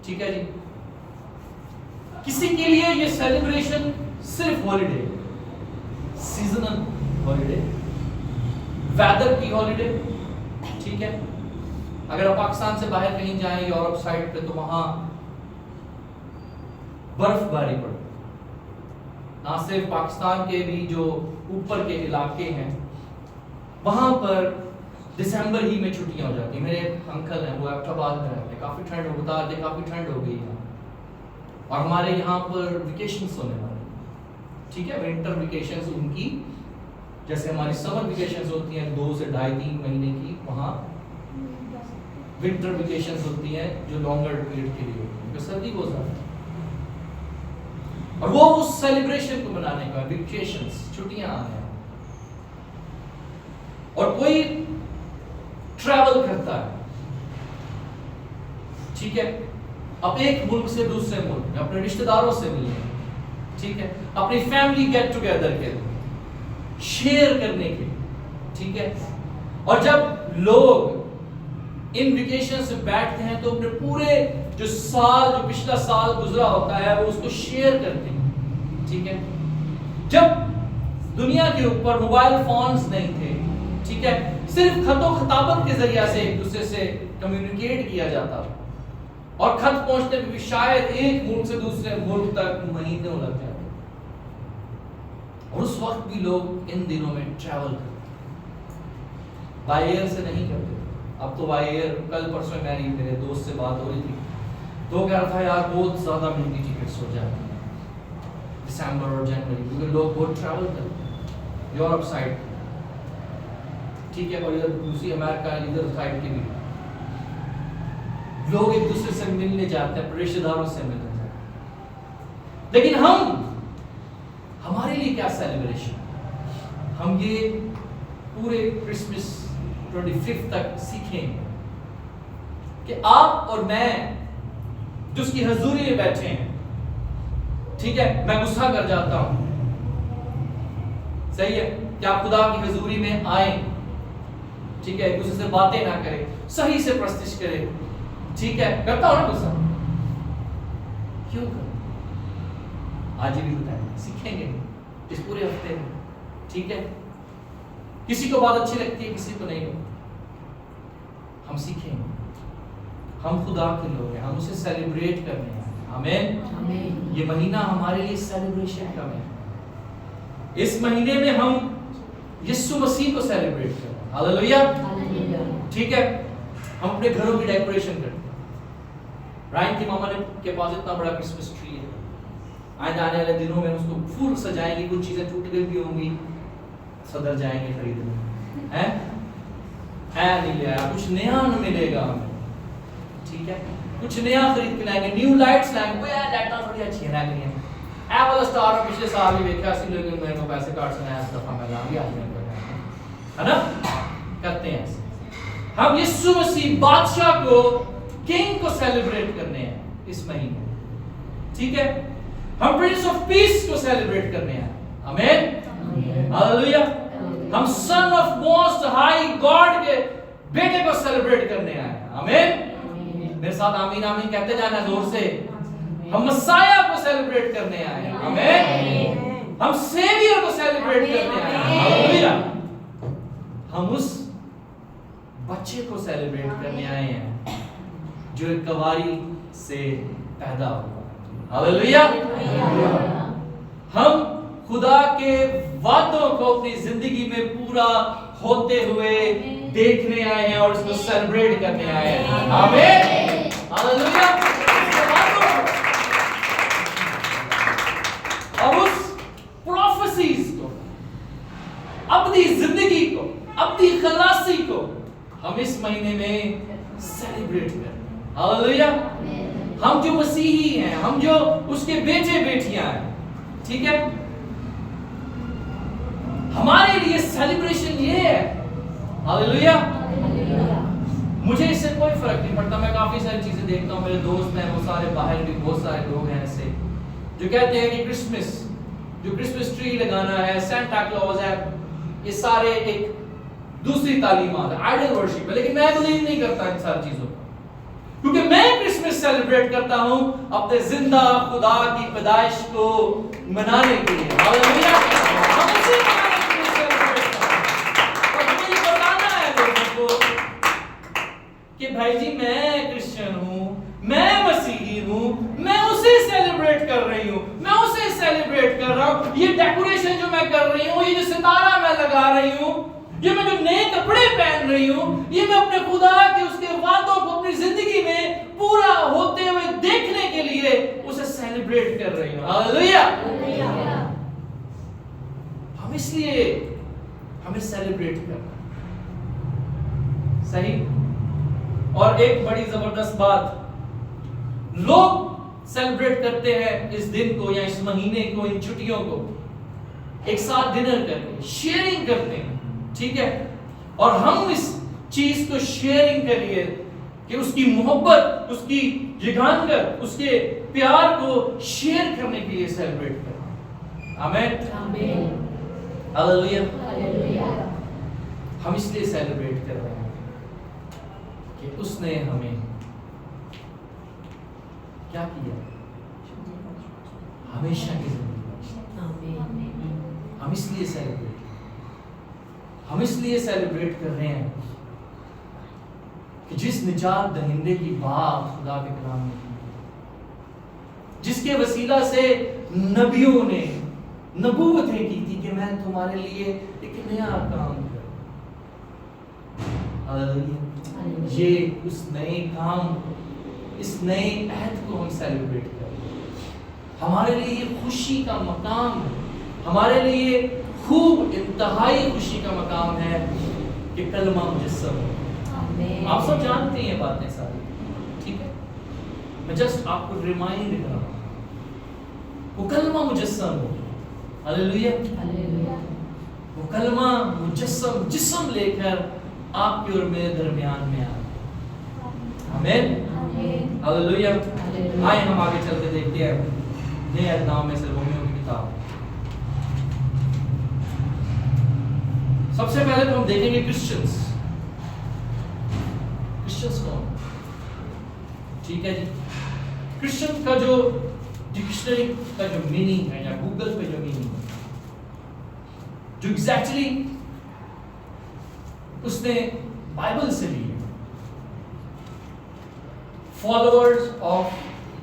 ठीक है जी। किसी के लिए ये सेलिब्रेशन सिर्फ हॉलिडे, सीजनल हॉलिडे, वेदर की हॉलिडे। ठीक है। अगर आप पाकिस्तान से बाहर कहीं जाएं यूरोप साइड पे तो वहां बर्फबारी पड़ती, ना सिर्फ पाकिस्तान के भी जो ऊपर के इलाके हैं वहां पर दिसंबर ही में छुट्टियां हो जाती। मेरे अंकल हैं वो एबटाबाद में रहते हैं, काफी ठंड बता रहे काफी ठंड हो गई है और हमारे यहाँ पर वेकेशंस होने वाले। ठीक है। विंटर वेकेशंस उनकी जैसे हमारी समर वेकेशंस होती हैं 2 से 2.5-3 महीने की, वहाँ विंटर वेकेशंस होती हैं जो लॉन्गर पीरियड के लिए होती हैं, सर्दी बहुत ज्यादा है। और वो उस सेलिब्रेशन को मनाने का, वेकेशंस, छुट्टियां आने हैं, और कोई ट्रैवल करता है, ठीक है, अब एक मुल्क से दूसरे मुल्क में अपने रिश्तेदारों से मिलने, ठीक है, अपनी फैमिली गेट टुगेदर के लिए, शेयर करने के लिए, ठीक है। और जब लोग इन वेकेशन से बैठते हैं तो अपने पूरे जो पिछला साल गुजरा होता है वो उसको शेयर करते हैं, ठीक है। जब दुनिया के ऊपर मोबाइल फोन्स नहीं थे, ठीक है, सिर्फ खतों खताबत के जरिए से एक दूसरे से कम्युनिकेट किया जाता था, और खत पहुंचने में भी शायद एक मुल्क से दूसरे मुल्क तक महीनों लग जाते, और उस वक्त भी लोग इन दिनों में ट्रैवल करते, बाय एयर से नहीं करते। अब तो बाय एयर, कल परसों मेरे दोस्त से बात हो रही थी तो कह रहा था यार बहुत ज्यादा महंगी टिकट्स हो जाती हैं दिसंबर और जनवरी, क्योंकि लोग बहुत ट्रैवल करते हैं यूरोप साइड, ठीक है, और इधर दूसरी अमेरिका इधर साइड के भी लोग एक दूसरे से मिलने जाते हैं, रिश्तेदारों से मिलने जाते हैं। लेकिन हमारे लिए क्या सेलिब्रेशन, हम ये पूरे क्रिसमस 25 तक सीखेंगे कि आप और मैं जो उसकी हजूरी में बैठे हैं, ठीक है, मैं गुस्सा कर जाता हूं, सही है, कि आप खुदा की हजूरी में आए, ठीक है, एक दूसरे से बातें ना करें, सही से प्रस्तुत करें, ठीक है, करता हूं ना गुस्सा, क्यों कर, आज भी बताएंगे, सीखेंगे इस पूरे हफ्ते में, ठीक है। किसी को बात अच्छी लगती है, किसी को नहीं, हम सीखेंगे, हम खुदा के लोग हैं, हम उसे सेलिब्रेट करने हैं, आमीन। ये महीना हमारे लिए सेलिब्रेशन का महीना, इस महीने में हम यीशु मसीह को सेलिब्रेट कर रहे हैं, हालेलुया, ठीक है। हम अपने घरों की डेकोरेशन करते हैं, रायन की मामा ने के पास इतना बड़ा क्रिसमस ट्री है, आने वाले दिनों में उसको फूल सजाएंगे, कुछ चीजें टूट गई भी होंगी, सदर जाएंगे खरीदने, हैं नहीं ले आया, कुछ नया न मिलेगा हमें, ठीक है, कुछ नया खरीद के लाएंगे, न्यू लाइट्स लाएंगे, वो यार लाइटां थोड़ी अच्छी है ना, करिए ए वाला स्टार पिछले साल भी देखा, ऐसे लोग मेरे को पैसे काट सुनाया, इस दफा मैं ला भी आज में है ना, करते हैं ऐसे। हम यीशु मसीह बादशाह को, किंग को सेलिब्रेट करने हैं इस महीने, ठीक है। हम प्रिंस ऑफ पीस को सेलिब्रेट करने हैं, आमीन, हालेलुया। हम son of most high God के बेटे को सेलिब्रेट करने आए हैं, आमीन। मेरे साथ आमीन आमीन कहते जाना जोर से। हम मसाया को सेलिब्रेट करने आए हैं, आमीन। हम सेवियर को सेलिब्रेट करने आए हैं, हालेलुया। हम उस बच्चे को सेलिब्रेट करने आए हैं जो एक कवारी से पैदा हुआ, हालेलुया। हम खुदा के वादों को अपनी जिंदगी में पूरा होते हुए देखने आए हैं और इसको सेलिब्रेट करने आए हैं, आमीन, हालेलुया। अब उस प्रोफेसीज को, अपनी जिंदगी को, अपनी खलासी को हम इस महीने में सेलिब्रेट करें, हालेलुया। हम जो मसीही हैं, हम जो उसके बेटे बेटियां हैं, ठीक है, हमारे लिए सेलिब्रेशन ये है, हालेलुया। मुझे इससे कोई फर्क नहीं पड़ता, मैं काफी सारी चीजें देखता हूँ, मेरे दोस्त हैं वो सारे बाहर भी बहुत सारे लोग हैं ऐसे जो कहते हैं कि क्रिसमस ट्री लगाना है, सेंटा क्लॉज है, ये सारे एक दूसरी तालीमात है, आइडल वर्शिप है। लेकिन मैं बिलीव नहीं करता इन सारी चीजों को, क्योंकि मैं क्रिसमस सेलिब्रेट करता हूं अपने जिंदा खुदा की पैदाइश को मनाने के लिए, हालेलुया। हम उसे मनाने के लिए सेलिब्रेट करते हैं, और हमें ये बताना है लोगों को कि भाई जी मैं क्रिश्चियन हूं, मैं मसीही हूं, मैं उसे सेलिब्रेट कर रही हूं, मैं उसे सेलिब्रेट कर रहा हूं। ये डेकोरेशन जो मैं कर रही हूं, ये जो सितारा मैं लगा रही हूं, ये मैं जो नए कपड़े पहन रही हूं, ये मैं अपने खुदा के उसके वादों को अपनी जिंदगी में पूरा होते हुए देखने के लिए उसे सेलिब्रेट कर रही हूं, हालेलुया। हम इसलिए हमें सेलिब्रेट करना, सही। और और एक बड़ी जबरदस्त बात, लोग सेलिब्रेट करते हैं इस दिन को या इस महीने को, इन छुट्टियों को, एक साथ डिनर करके शेयरिंग करते हैं, ठीक है। और हम इस चीज को शेयरिंग करिए कि उसकी मोहब्बत, उसकी जिगानगर, उसके प्यार को शेयर करने के लिए सेलिब्रेट करें। आमीन, आमीन, हालेलुया। हालेलुया। हम इसलिए सेलिब्रेट कर रहे हैं कि उसने हमें क्या किया, हमेशा की जिंदगी। आमीन। हम इसलिए सेलिब्रेट कर रहे हैं कि जिस निजात दहिंदे की बात खुदा के कलाम में की, जिसके वसीला से नबियों ने नबूवतें की थी कि मैं तुम्हारे लिए एक नया काम करूं। हालेलुया। ये उस नए काम, इस नए अहद को हम सेलिब्रेट कर रहे हैं। हमारे लिए ये खुशी का मकाम है, हमारे लिए खूब इंतहाई खुशी का मकाम है कि कलमा मुजस्सम हो। आप सब जानते हैं ये बातें सारी, ठीक है। मैं जस्ट आपको रिमाइंड कर रहा हूं, वो कलमा मुजस्सम हो। Hallelujah, hallelujah. वो कलमा मुजस्सम जिस्म लेकर आपके और मेरे दरमियान में आ। आमीन, हालेलुया। हालेलुया। आइए हम आगे चलते देखते हैं नए अध्याय में से रोमियो की किताब। सबसे पहले तो हम देखेंगे क्रिश्चियंस कौन, ठीक है जी। क्रिश्चियन का जो डिक्शनरी का जो मीनिंग है या गूगल पे जो मीनिंग है, जो एग्जैक्टली उसने बाइबल से ली है, फॉलोअर्स ऑफ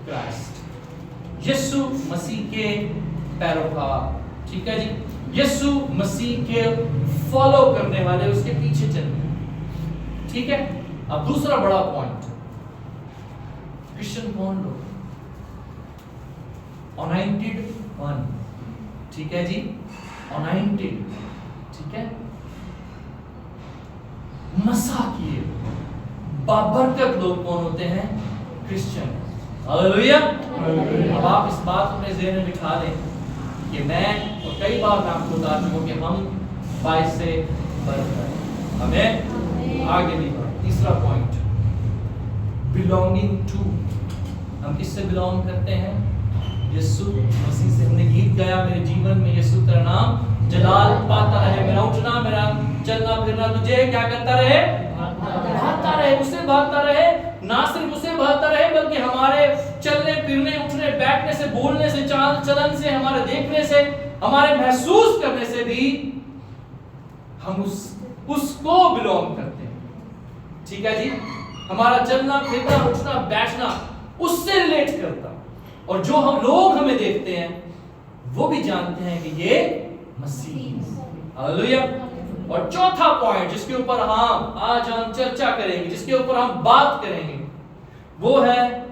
क्राइस्ट, यीशु मसीह के पैरोकार, ठीक है जी। यीशु मसीह के फॉलो करने वाले, उसके पीछे चलने, ठीक है। अब दूसरा बड़ा पॉइंट, क्रिश्चियन कौन लोग, अनॉइंटेड वन, ठीक है जी, अनॉइंटेड, ठीक है, मसा किए बाबरकत लोग कौन होते हैं, क्रिश्चियन। हालेलुया। अब आप इस बात को अपने ज़हन में बिठा लें कि मैं और कई बार मैं आपको बता चुका हूं कि हम 22 से बर्थ हैं, हमें आगे नहीं बढ़ना। तीसरा पॉइंट, बिलोंगिंग टू, हम किससे बिलोंग करते हैं, यीशु मसीह से। हमने गीत गाया, मेरे जीवन में यीशु तेरा नाम जलाल पाता रहे, मेरा उठना मेरा चलना फिरना तुझे क्या करता रहे, भागता रहे, उससे भागता रहे। ना सिर्फ उसे भागता रहे बल्कि हमारे चलने फिरने, उठने बैठने से, बोलने से, चाल चलन से, हमारे देखने से, हमारे महसूस करने से भी हम उसको बिलोंग करते हैं, ठीक है जी। हमारा चलना फिरना, उठना बैठना उससे रिलेट करता, और जो हम लोग हमें देखते हैं वो भी जानते हैं कि ये मसीह। हालेलुया। और चौथा पॉइंट जिसके ऊपर हम आज चर्चा करेंगे, जिसके ऊपर हम बात करेंगे, वो है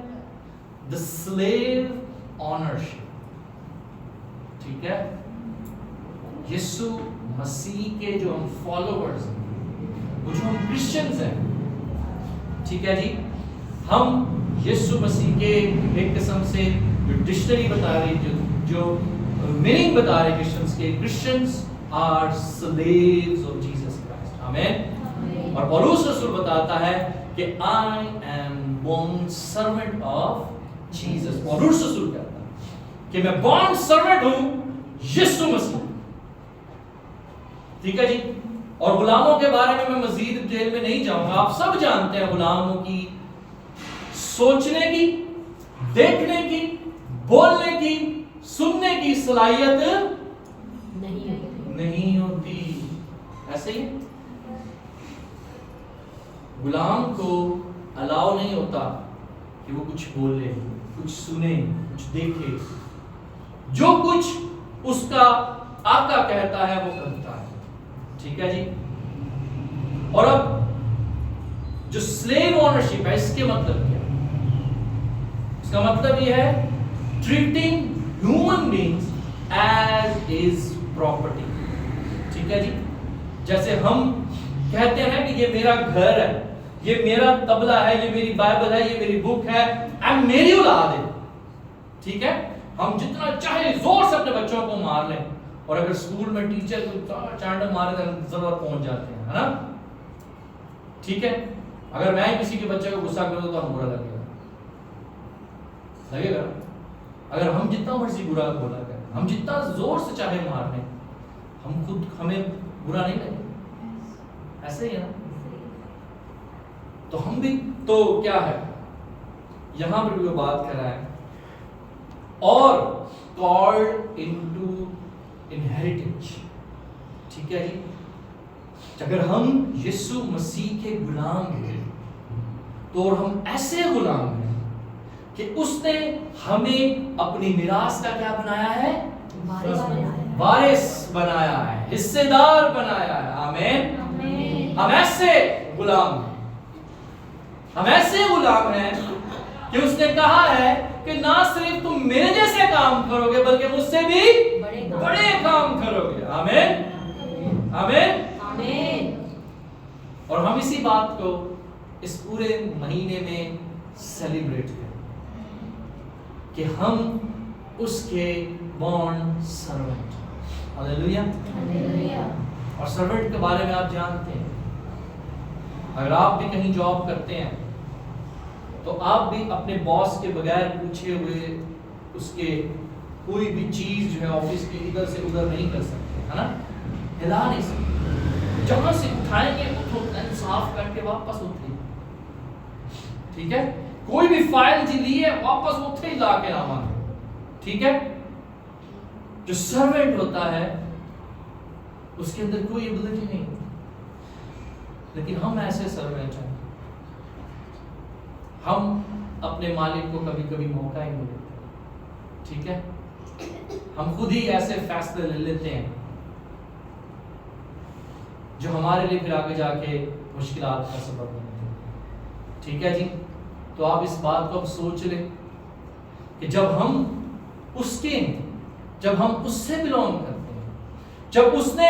द स्लेव ऑनरशिप, ठीक है। यीशु मसीह के जो हम फॉलोअर्स हैं, वो जो हम क्रिश्चियंस हैं, ठीक है जी, हम यीशु मसीह के एक किस्म से जो डिक्शनरी बता रही, जो मीनिंग बता रहे क्रिश्चियंस के, Christians are slaves of Jesus Christ. आमीन। और पौलुस रसूल बताता है कि I am bond servant of Jesus. पौलुस रसूल कहता है कि मैं बॉन्ड सर्वेंट हूं यीशु मसीह, ठीक है जी। और गुलामों के बारे में मैं मजीद डिटेल में नहीं जाऊंगा, आप सब जानते हैं गुलामों की सोचने की, देखने की, बोलने की, सुनने की सलाहियत नहीं होती। ऐसे ही गुलाम को अलाउ नहीं होता कि वो कुछ बोले, कुछ सुने, कुछ देखे, जो कुछ उसका आका कहता है वो करता है, ठीक है जी। और अब जो स्लेव ओनरशिप है, इसके मतलब क्या है? इसका मतलब यह है treating human beings as is property, ठीक है जी। जैसे हम कहते हैं कि ये मेरा घर है, ये मेरा तबला है, ये मेरी बाइबल है, ये मेरी बुक है, मेरी औलाद है, ठीक है। हम जितना चाहे जोर से अपने बच्चों को मार लें, और अगर स्कूल में टीचर को चांड मारे तो जरूर पहुंच जाते हैं, है ना, ठीक है। अगर मैं किसी के बच्चे को गुस्सा करूं तो हम बुरा लगेगा। अगर हम जितना मर्जी बुरा बोला करें, हम जितना जोर से चाहे मार लें, हमें बुरा नहीं लगेगा, ऐसे ही है ना। तो हम भी तो क्या है, यहां पर भी वो बात कर रहा है, और कॉल्ड इनटू इनहेरिटेंस, ठीक है जी। अगर हम यीशु मसीह के गुलाम हैं, तो हम ऐसे गुलाम हैं कि उसने हमें अपनी मिरास का क्या बनाया है, वारिस बनाया है, हिस्सेदार बनाया है। आमीन। हम ऐसे गुलाम हैं, हम ऐसे गुलाम हैं कि उसने कहा है कि ना सिर्फ तुम मेरे जैसे काम करोगे, बल्कि मुझसे भी बड़े काम करोगे। आमीन, आमीन, आमीन। और हम इसी बात को इस पूरे महीने में सेलिब्रेट करें कि हम उसके बॉन्ड सर्वेंट। Hallelujah, hallelujah. और सर्वेंट के बारे में आप जानते हैं, अगर आप भी कहीं जॉब करते हैं तो आप भी अपने बॉस के बगैर पूछे हुए उसके कोई भी चीज जो है ऑफिस की इधर से उधर नहीं कर सकते, है ना, हिला नहीं सकते। जहां से उठाएंगे उठो, साफ करके वापस उठे, ठीक है। कोई भी फाइल जी ली है वापस उठे ही ला के ना मांगे, ठीक है। जो सर्वेंट होता है उसके अंदर कोई एबिलिटी नहीं, लेकिन हम ऐसे सर्वेंट हैं, हम अपने मालिक को कभी कभी मौका ही नहीं देते, ठीक है। हम खुद ही ऐसे फैसले ले लेते हैं जो हमारे लिए फिर आगे जाके मुश्किलात का सबब बनते हैं, ठीक है जी। तो आप इस बात को अब सोच लें कि जब हम उससे बिलोंग करते हैं, जब उसने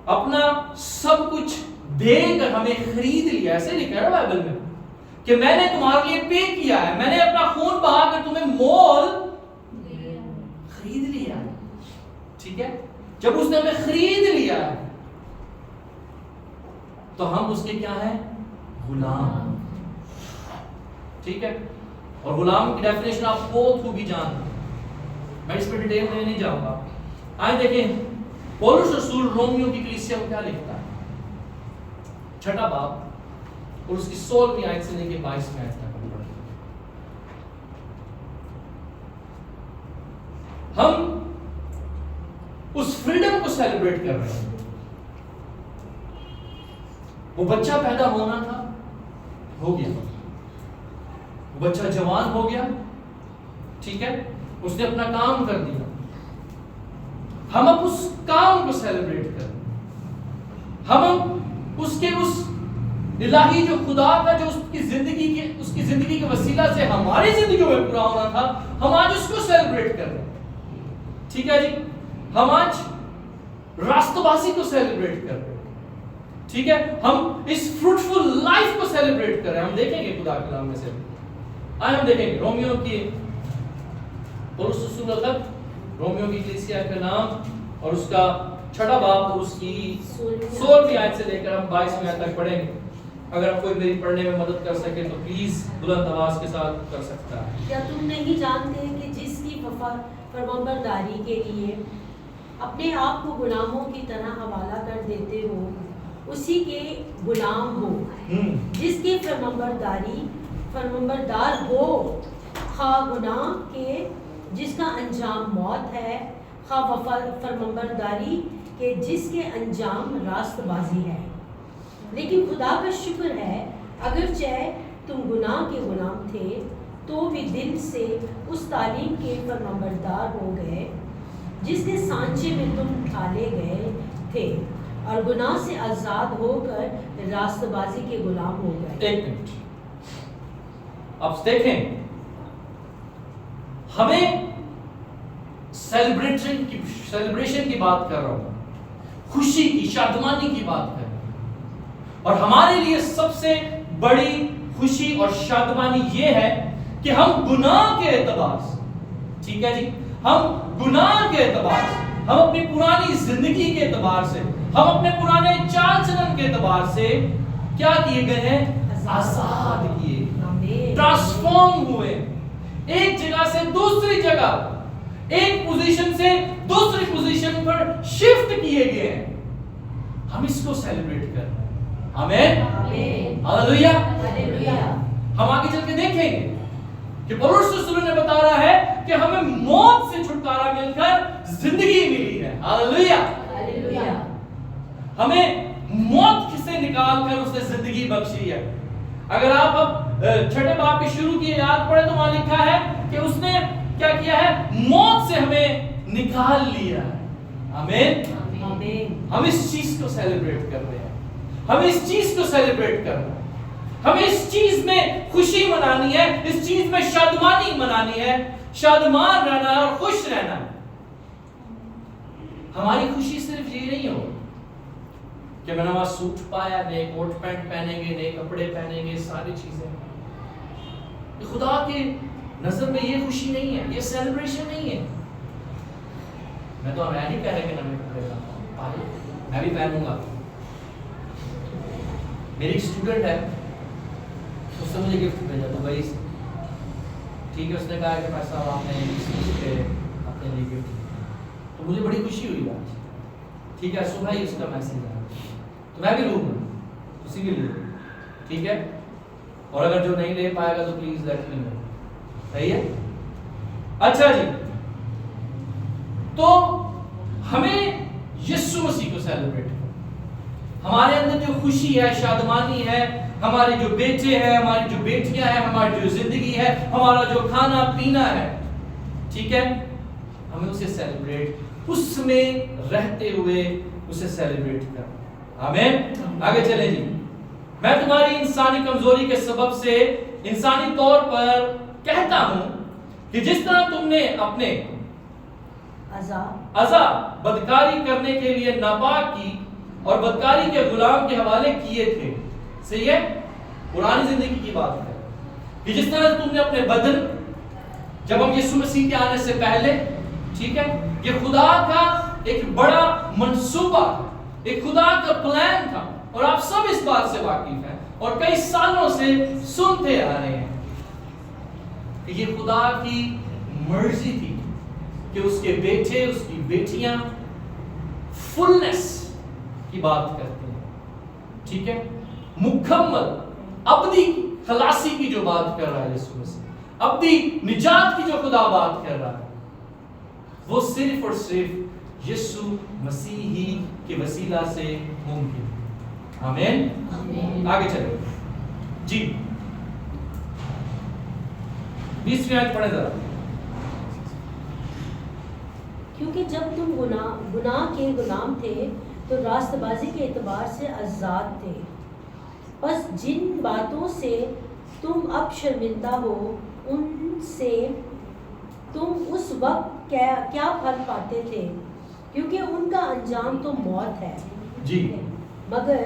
अपना सब कुछ देकर हमें खरीद लिया, ऐसे लिखा है बाइबल में कि मैंने तुम्हारे लिए पे किया है, मैंने अपना खून बहाकर तुम्हें मोल खरीद लिया है, ठीक है। जब उसने हमें खरीद लिया है तो हम उसके क्या है, गुलाम, ठीक है। और गुलाम की डेफिनेशन आप बहुत खूबी जानते हैं, मैं इस पर डिटेल में नहीं जाऊंगा। आइए देखें पौलुस रसूल रोमियो की कलीसिया को क्या लिखता है, 6 बाब और उसकी 16वीं आयत से लेकर 22वीं आयत तक। हम उस फ्रीडम को सेलिब्रेट कर रहे हैं। वो बच्चा पैदा होना था, हो गया। वो बच्चा जवान हो गया, ठीक है, उसने अपना काम कर दिया। हम अब उस काम को सेलिब्रेट करें, हम उसके उस इलाही जो खुदा का जो उसकी जिंदगी के वसीला से हमारी जिंदगी में पूरा होना था, हम आज उसको सेलिब्रेट कर रहे हैं, ठीक है जी। हम आज राष्ट्रवासी को सेलिब्रेट कर रहे हैं, ठीक है। हम इस फ्रूटफुल लाइफ को सेलिब्रेट कर रहे हैं। हम देखेंगे खुदा के नाम में से, आज हम देखेंगे रोमियो की पौलुस रसूल का खत, रोमियो की कलीसिया का नाम और उसका 6 बाब और उसकी 16वीं आयत से लेकर हम 22वीं आयत तक पढ़ेंगे। अगर कोई मेरी पढ़ने में मदद कर सके तो प्लीज बुलंद आवाज के साथ कर सकता है। क्या तुम नहीं जानते कि जिसकी फरमाबरदारी के लिए अपने आप को गुलामों की तरह हवाला कर देते हो, उसी के गुलाम हो। जिसकी फरमाबरदार हो, खा गुनाह के जिसका अंजाम मौत है, खा फरमाबरदारी के जिसके अंजाम रास्तबाजी है। लेकिन खुदा का शुक्र है, अगर चाहे तुम गुनाह के गुलाम थे तो भी दिल से उस तालीम के फरमाबरदार हो गए जिसके सांचे में तुम ढाले गए थे, और गुनाह से आजाद होकर रास्तबाजी के गुलाम हो गए। एक मिनट, अब देखें, हमें सेलिब्रेशन की बात कर रहा हूं, खुशी की, शादमानी की बात कर रहा हूं। और हमारे लिए सबसे बड़ी खुशी और शादमानी ये है कि हम गुनाह के एतबार से, ठीक है जी, हम गुनाह के एतबार से, हम अपनी पुरानी जिंदगी के एतबार से, हम अपने पुराने चाल चलन के एतबार से क्या किए गए हैं? आजाद किए, ट्रांसफॉर्म हुए, एक जगह से दूसरी जगह, एक पोजीशन से दूसरी पोजीशन पर शिफ्ट किए गए हैं। हम इसको सेलिब्रेट कर रहे हैं। आमीन, हालेलुया। हम आगे चल के देखेंगे कि पौलुस रसूल ने बता रहा है कि हमें मौत से छुटकारा मिलकर जिंदगी मिली है। हालेलुया। हमें मौत से निकाल कर उसने जिंदगी बख्शी है। अगर आप अब छठे बाब के शुरू की याद पढ़े तो वहां लिखा है कि उसने क्या किया है? मौत से हमें निकाल लिया है। आमीन। हम इस चीज को सेलिब्रेट कर रहे हैं, हम इस चीज को सेलिब्रेट कर रहे हैं, हमें इस चीज में खुशी मनानी है, इस चीज में शादमानी मनानी है, शादमान रहना है और खुश रहना है। हमारी खुशी सिर्फ ये नहीं हो कि मैंने वहां सूट पाया, नए कोट पैंट पहनेंगे, नए कपड़े पहनेंगे, सारी चीजें। खुदा की नजर में ये खुशी नहीं है, ये सेलिब्रेशन नहीं है। मैं तो नहीं कह रहा कि नए कपड़े पहनो, मैं भी पहनूंगा। मेरी स्टूडेंट है, उसने मुझे गिफ्ट भेजा दुबई से, ठीक है। उसने कहा कि पैसा आपने पे अपने लिए गिफ्ट, तो मुझे बड़ी खुशी हुई आज, ठीक है। सुबह ही उसका मैसेज आया, तो मैं भी लूंगा, उसी के लिए, ठीक है। और अगर जो नहीं ले पाएगा तो प्लीज लेट मी नो, सही है। अच्छा जी, तो हमें यीशु मसीह को सेलिब्रेट करना, हमारे अंदर जो खुशी है, शादमानी है, हमारे जो बेटे हैं, हमारी जो बेटियां हैं, हमारी जो जिंदगी है, हमारा जो खाना पीना है, ठीक है, हमें उसे सेलिब्रेट, उसमें रहते हुए उसे सेलिब्रेट करना। आमीन। आगे चले जी। मैं तुम्हारी इंसानी कमजोरी के सबब से इंसानी तौर पर कहता हूं कि जिस तरह तुमने अपने अज़ा बदकारी करने के लिए नापाक की और बदकारी के गुलाम के हवाले किए थे, सही है, पुरानी जिंदगी की बात है, कि जिस तरह तुमने अपने बदन, जब हम यीशु मसीह के आने से पहले, ठीक है, ये खुदा का एक बड़ा मंसूबा, एक खुदा का प्लान था, और आप सब इस बात से वाकिफ हैं और कई सालों से सुनते आ रहे हैं कि ये खुदा की मर्जी थी कि उसके बेटे, उसकी बेटियां फुलनेस की बात करते हैं, ठीक है, मुकम्मल अब्दी खलासी की जो बात कर रहा है यीशु मसीह, अब्दी निजात की जो खुदा बात कर रहा है, वो सिर्फ और सिर्फ यीशु मसीह ही के वसीला से मुमकिन। आमीन। आगे चलो जी, 20वीं आयत पढ़े जरा। क्योंकि जब तुम गुनाह के गुलाम थे तो रास्तबाजी के एतबार से आज़ाद थे। बस जिन बातों से तुम अब शर्मिंदा हो, उनसे तुम उस वक्त क्या फल पाते थे, क्योंकि उनका अंजाम तो मौत है जी। मगर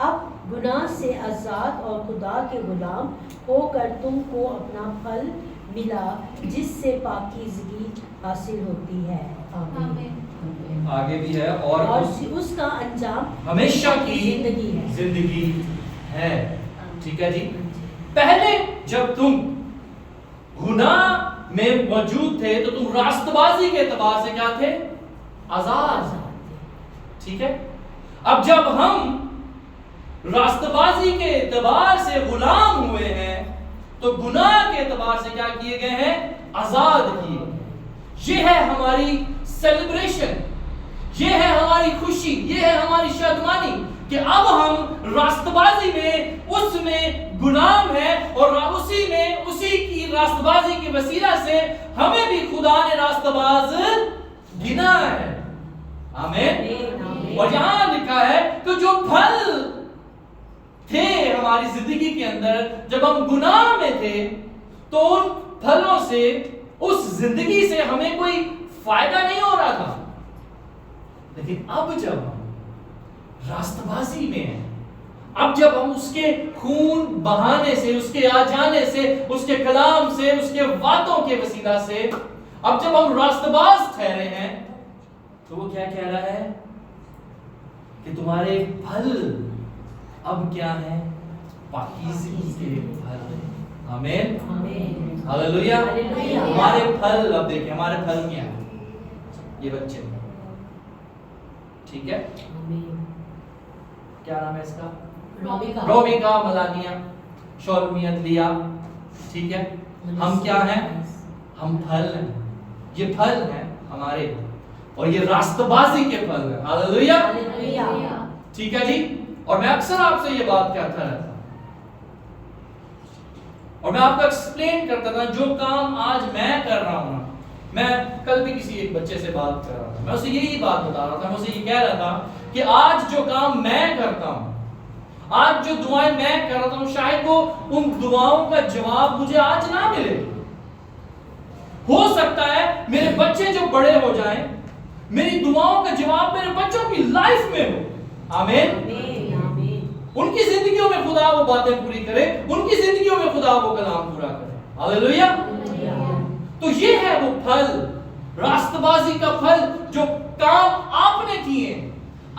अब गुनाह से आज़ाद और खुदा के गुलाम होकर तुमको अपना फल मिला, जिससे पाकीज़गी हासिल होती है। आमीन। आगे भी है, और उसका अंजाम हमेशा की जिंदगी है, ठीक है जी। पहले जब तुम गुनाह में मौजूद थे तो तुम रास्तबाजी के एतबार से क्या थे? आजाद, ठीक है। अब जब हम रास्तबाजी के एतबार से गुलाम हुए हैं तो गुनाह के एतबार से क्या किए गए हैं? आजाद किए। ये है हमारी सेलिब्रेशन, ये है हमारी खुशी, ये है हमारी शादमानी कि अब हम रास्तबाजी में उसमें गुलाम है और उसी की रास्तबाजी की वसीला से हमें भी खुदा ने रास्तबाज गिना है। आमीन। और यहां लिखा है कि जो फल थे हमारी जिंदगी के अंदर जब हम गुनाह में थे तो उन फलों से, उस जिंदगी से हमें कोई फायदा नहीं हो रहा था। लेकिन अब जब हम रास्तबाजी में हैं, अब जब हम उसके खून बहाने से, उसके आ जाने से, उसके कलाम से, उसके वादों के वसीला से अब जब हम रास्तबाज ठहरे हैं, तो वो क्या कह रहा है कि तुम्हारे फल अब क्या है? पाकीज़गी के फल। आमीन, हालेलुया। हमारे फल, अब देखिए हमारे फल क्या है? ये बच्चे, ठीक है, क्या नाम है इसका? रोबिका, मलानिया, शोलमियत, लिया, ठीक है। हम क्या हैं? हम फल हैं। ये फल हैं हमारे, और ये रास्तबाजी के फल हैं। हालेलुया, ठीक है जी। और मैं अक्सर आपसे ये बात कहता रहता हूं, और मैं आपको एक्सप्लेन करता था, जो काम आज मैं कर रहा हूं ना, मैं कल भी किसी एक बच्चे से बात कर रहा था, मैं उसे यही बात बता रहा था, मैं उसे ये कह रहा था कि आज जो काम मैं करता हूं, आज जो दुआएं मैं कर रहा हूं, शायद वो उन दुआओं का जवाब मुझे आज ना मिले। हो सकता है मेरे बच्चे जो बड़े हो जाएं, मेरी दुआओं का जवाब मेरे बच्चों की लाइफ में हो। आमीन। उनकी जिंदगियों में खुदा वो बातें पूरी करे, उनकी जिंदगियों में खुदा वो कलाम पूरा करे। हालेलुया। तो ये है वो फल, रास्तबाजी का फल, जो काम आपने किए,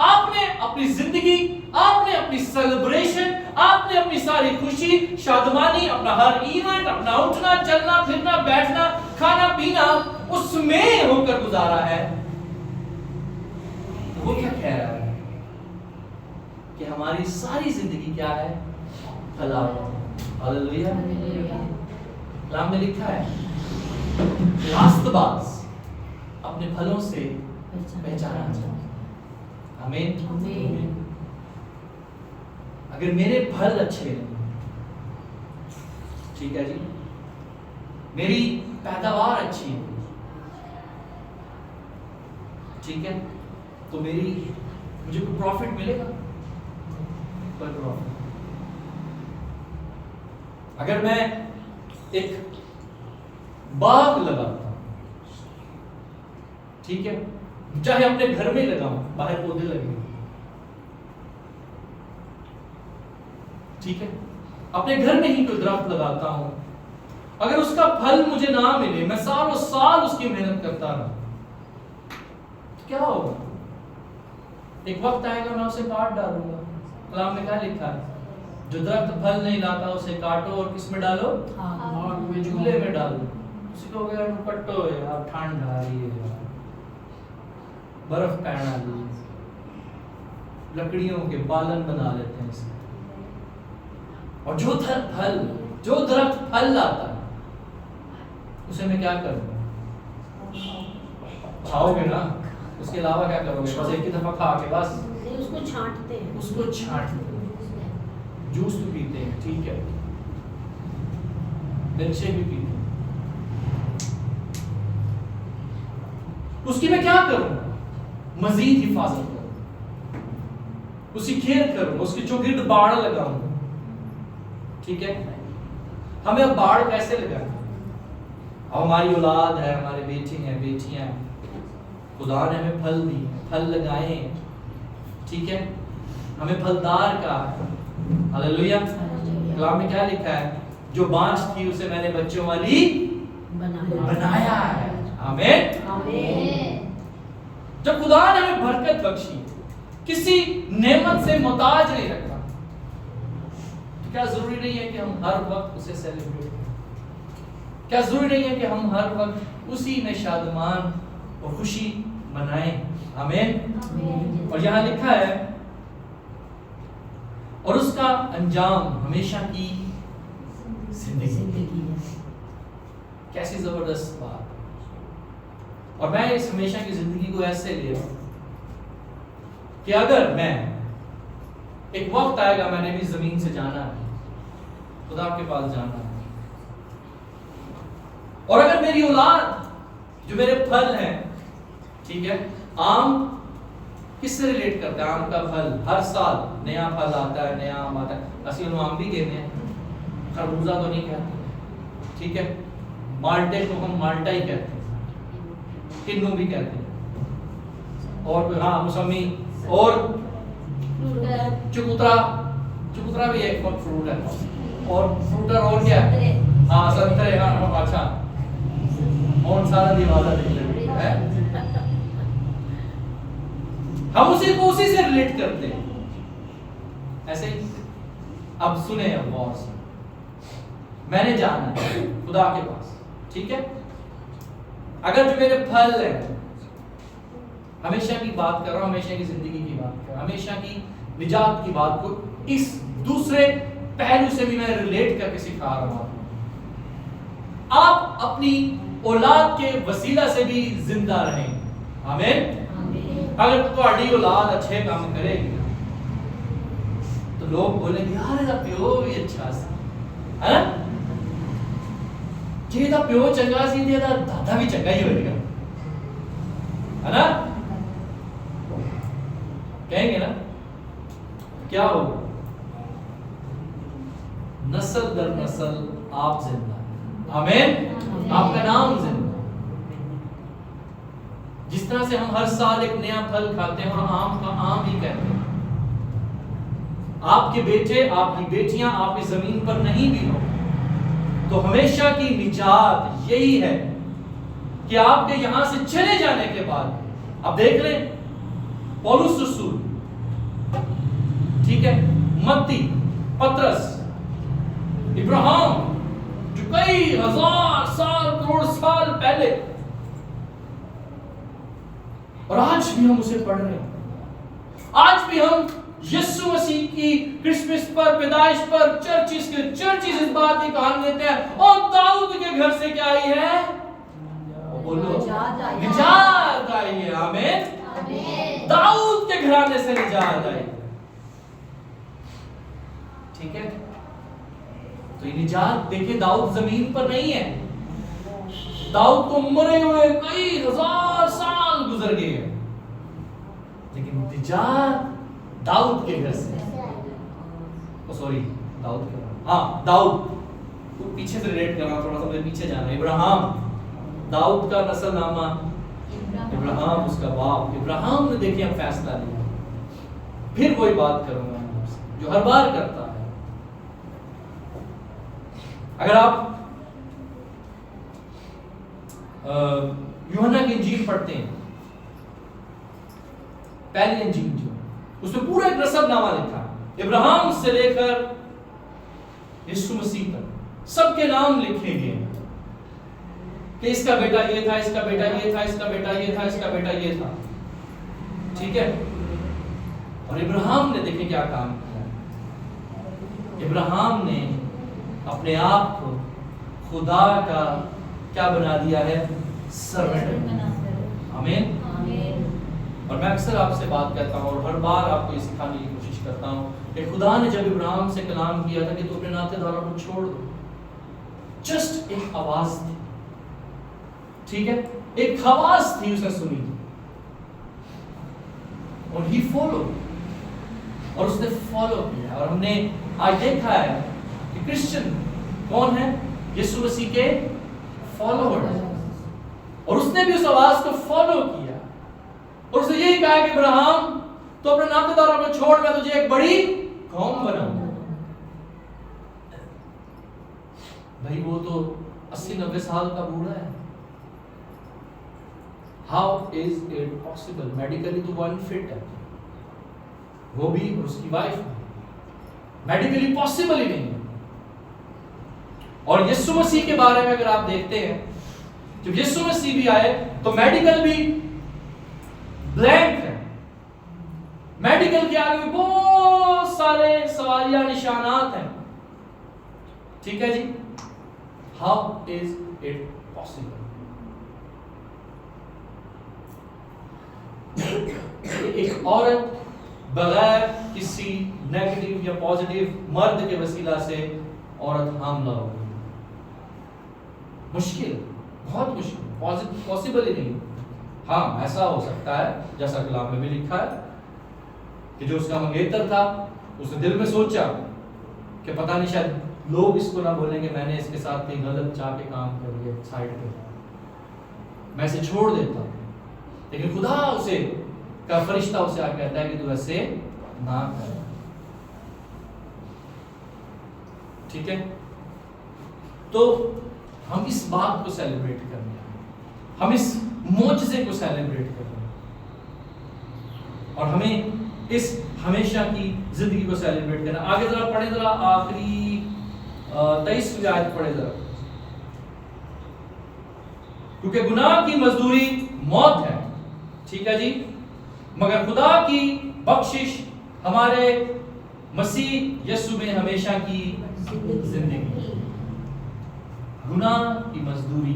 आपने अपनी जिंदगी, आपने अपनी सेलिब्रेशन, आपने अपनी सारी खुशी, शादमानी, अपना हर इवेंट, अपना उठना, चलना, फिरना, बैठना, खाना, पीना, उसमें होकर गुजारा है। तो वो क्या कह रहा है कि हमारी सारी जिंदगी क्या है? फलावत। हालेलुया। कलाम में लिखा है, रास्तबाज अपने फलों से पहचाना जाए। आमीन। अगर मेरे फल अच्छे नहीं, ठीक है जी, मेरी पैदावार अच्छी है, ठीक है, तो मुझे कोई प्रॉफिट मिलेगा? कोई प्रॉफिट। अगर मैं एक बाग लगाता हूं, ठीक है, चाहे अपने घर में लगाऊं, बाहर पौधे लगे, ठीक है, अपने घर में ही कोई दरख्त लगाता हूं, अगर उसका फल मुझे ना मिले, मैं सालों साल उसकी मेहनत करता रहा, तो क्या होगा? एक वक्त आएगा मैं उसे काट डालूंगा। कलाम में क्या लिखा है? जो दरख्त फल नहीं लाता उसे काटो और किस में डालो? आग में, चूल्हे में डालो। उसी को अगर कटो यार, ठंड आ रही है यार, बर्फ पहना दी, लकड़ियों के बालन बना लेते हैं इसमें। और जो दरख्त फल लाता है, उसे मैं क्या करूंगा? खाओगे ना, उसके अलावा क्या करोगे? बस एक ही दफा खा के बस उसको छांटते हैं, जूस भी पीते हैं, ठीक है, मिल्कशेक भी पीते हैं। उसकी मैं क्या करूंगा? मजीद हिफाजत करूंगा, उसकी खेल करूंगा, उसके चौगिर्द बाड़ लगाऊंगा, ठीक है। हमें अब बाड़ कैसे लगाए? अब हमारी औलाद है, हमारे बेटे हैं, बेटियां हैं, खुदा ने हमें फल दिए, फल लगाए हैं, ठीक है, हमें फलदार का। हालेलुया। कलाम में क्या लिखा है? जो बांझ थी उसे मैंने बच्चों वाली बनाया है। आमीन। जब खुदा ने हमें बरकत बख्शी, किसी नेमत से मोहताज नहीं रखा, तो क्या जरूरी नहीं है कि हम हर वक्त उसे सेलिब्रेट करें? क्या जरूरी नहीं है कि हम हर वक्त उसी में शादमान और खुशी मनाएं? आमीन। और यहाँ लिखा है, और उसका अंजाम हमेशा की जिंदगी। कैसी जबरदस्त बात। और मैं इस हमेशा की जिंदगी को ऐसे ले रहा हूं कि अगर मैं, एक वक्त आएगा मैंने भी जमीन से जाना है, खुदा के पास जाना है, और अगर मेरी औलाद, जो मेरे फल हैं, ठीक है, आम किससे रिलेट करता है? आम का फल हर साल नया फल आता है, नया आम आता है। असली आम भी कहते हैं, खरबूजा तो नहीं कहते, ठीक है, माल्टे को हम माल्टा ही कहते हैं, किन्नू भी कहते हैं, और हाँ मौसमी और चकोतरा, चुकंदरा भी एक फ्रूट है, और फ्रूटर और क्या है? हाँ संतरे, हाँ अच्छा, और सारा दीवाना देख है। हम उसी से रिलेट करते हैं ऐसे ही। अब सुने, अब गौर से, मैंने जाना है खुदा के पास, ठीक है? अगर जो मेरे फल है, हमेशा की बात कर रहा हूं, हमेशा की जिंदगी की बात कर रहा हूं, हमेशा की निजात की बात को इस दूसरे पहलू से भी मैं रिलेट करके सिखा रहा हूं। आप अपनी औलाद के वसीला से भी जिंदा रहें। आमीन। अगर तुम्हारी औलाद अच्छे काम करेगी तो लोग बोलेंगे यार ਇਹਦਾ ਪਿਓ ਵੀ अच्छा ਸੀ, है ना? ਜੇ ਇਹਦਾ ਪਿਓ ਚੰਗਾ ਸੀ ਤੇ ਇਹਦਾ ਦਾਦਾ ਵੀ ਚੰਗਾ ਹੀ ਹੋਏਗਾ, है ना? कहेंगे ना? क्या होगा? नस्ल दर नस्ल आप जिंदा, आमीन। आपका नाम जिंदा। जिस तरह से हम हर साल एक नया फल खाते हैं और आम का आम ही कहते हैं, आपके बेटे आपकी बेटियां आपकी जमीन पर नहीं भी हो तो हमेशा की निजात यही है कि आपके यहां से चले जाने के बाद आप देख लें पौलुस रसूल, ठीक है, मत्ती, पतरस, इब्राहिम, जो कई हजार साल करोड़ साल पहले, और आज भी हम उसे पढ़ रहे हैं। आज भी हम यीशु मसीह की क्रिसमस पर, पैदाइश पर चर्चिस इस बात की कहानी लेते हैं, और दाऊद के घर से क्या आई है? बोलो, निजात आई है। आमीन। दाऊद के घराने से निजात आई, ठीक है? तो ये निजात देखिए, दाऊद जमीन पर नहीं है, दाऊद को मरे हुए कई हजार साल गुजर गए हैं, लेकिन निजात दाऊद के घर से, सॉरी दाऊद के, हाँ दाऊद, तो पीछे से रिलेट करना, थोड़ा सा मुझे पीछे जाना। इब्राहिम, दाऊद का नस्लनामा, इब्राहिम उसका बाप, इब्राहिम ने देखिए हम फैसला लिया। फिर वही बात करूंगा जो हर बार करता है। अगर आप यूहन्ना की इंजील पढ़ते हैं, पहली इंजील जो, उसमें पूरा एक नसबनामा लिखा है, इब्राहिम से लेकर यीशु मसीह तक सबके नाम लिखे गए कि इसका बेटा ये था, इसका बेटा ये था, इसका बेटा ये था, इसका बेटा ये था, ठीक है? और इब्राहिम ने देखिए क्या काम किया। इब्राहिम ने अपने आप को खुदा का क्या बना दिया है? सर्वेंट। आमीन। और मैं अक्सर आपसे बात करता हूँ और हर बार आपको ये सिखाने की कोशिश करता हूँ कि खुदा ने जब इब्राहिम से कलाम किया था कि तू अपने नातेदारों को छोड़ दो, जस्ट एक आवाज थी, ठीक है, एक आवाज थी, उसने सुनी और ही फॉलो, और उसने फॉलो किया। और हमने आज देखा है कि क्रिश्चियन कौन है? यीशु मसीह के फॉलोअर, और उसने भी उस आवाज को फॉलो किया और उसने यही कहा कि इब्राहिम तो अपने नातेदारों को छोड़, मैं तुझे एक बड़ी कौम बनाऊंगा। भाई वो तो 80-90 साल का बूढ़ा है। How is it possible? Medically तो वन फिट है, वो भी और उसकी वाइफ भी, मेडिकली पॉसिबल ही नहीं है। और यीशु मसीह के बारे में अगर आप देखते हैं, जब यीशु मसीह भी आए तो मेडिकल भी ब्लैंक है, मेडिकल के आगे बहुत सारे सवालिया निशानात हैं, ठीक है जी? How is it possible? एक औरत बगैर किसी नेगेटिव या पॉजिटिव मर्द के वसीला से औरत हामला हो गई, मुश्किल, बहुत मुश्किल, पॉसिबल ही नहीं। हाँ ऐसा हो सकता है जैसा कलाम में भी लिखा है कि जो उसका मंगेतर था उसने दिल में सोचा कि पता नहीं शायद लोग इसको ना बोलेंगे मैंने इसके साथ कहीं गलत चाह के काम कर लिया, साइड पे मैं इसे छोड़ देता हूँ, लेकिन खुदा उसे का फरिश्ता उसे आके कहता है कि तू ऐसे ना कर। ठीक है, तो हम इस बात को सेलिब्रेट करने हैं, हम इस मोजज़े को सेलिब्रेट करने हैं, और हमें इस हमेशा की जिंदगी को सेलिब्रेट करना। आगे जरा पढ़े, जरा आखिरी 23वीं आयत पढ़े जरा। क्योंकि गुनाह की मजदूरी मौत है, ठीक है जी, मगर खुदा की बख्शिश हमारे मसीह यीशु में हमेशा की जिंदगी। गुनाह की मजदूरी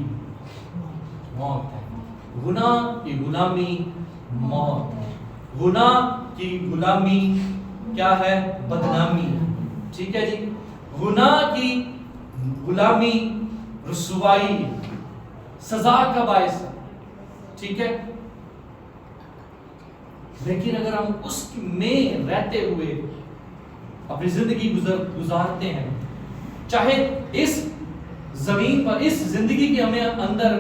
मौत है, गुनाह की गुलामी मौत है, गुनाह की गुलामी क्या है? बदनामी, ठीक है जी। गुनाह की गुलामी रुसवाई, सजा का बायस है, ठीक है। लेकिन अगर हम उसमें रहते हुए अपनी जिंदगी गुजारते हैं, चाहे इस जमीन पर, इस जिंदगी के हमें अंदर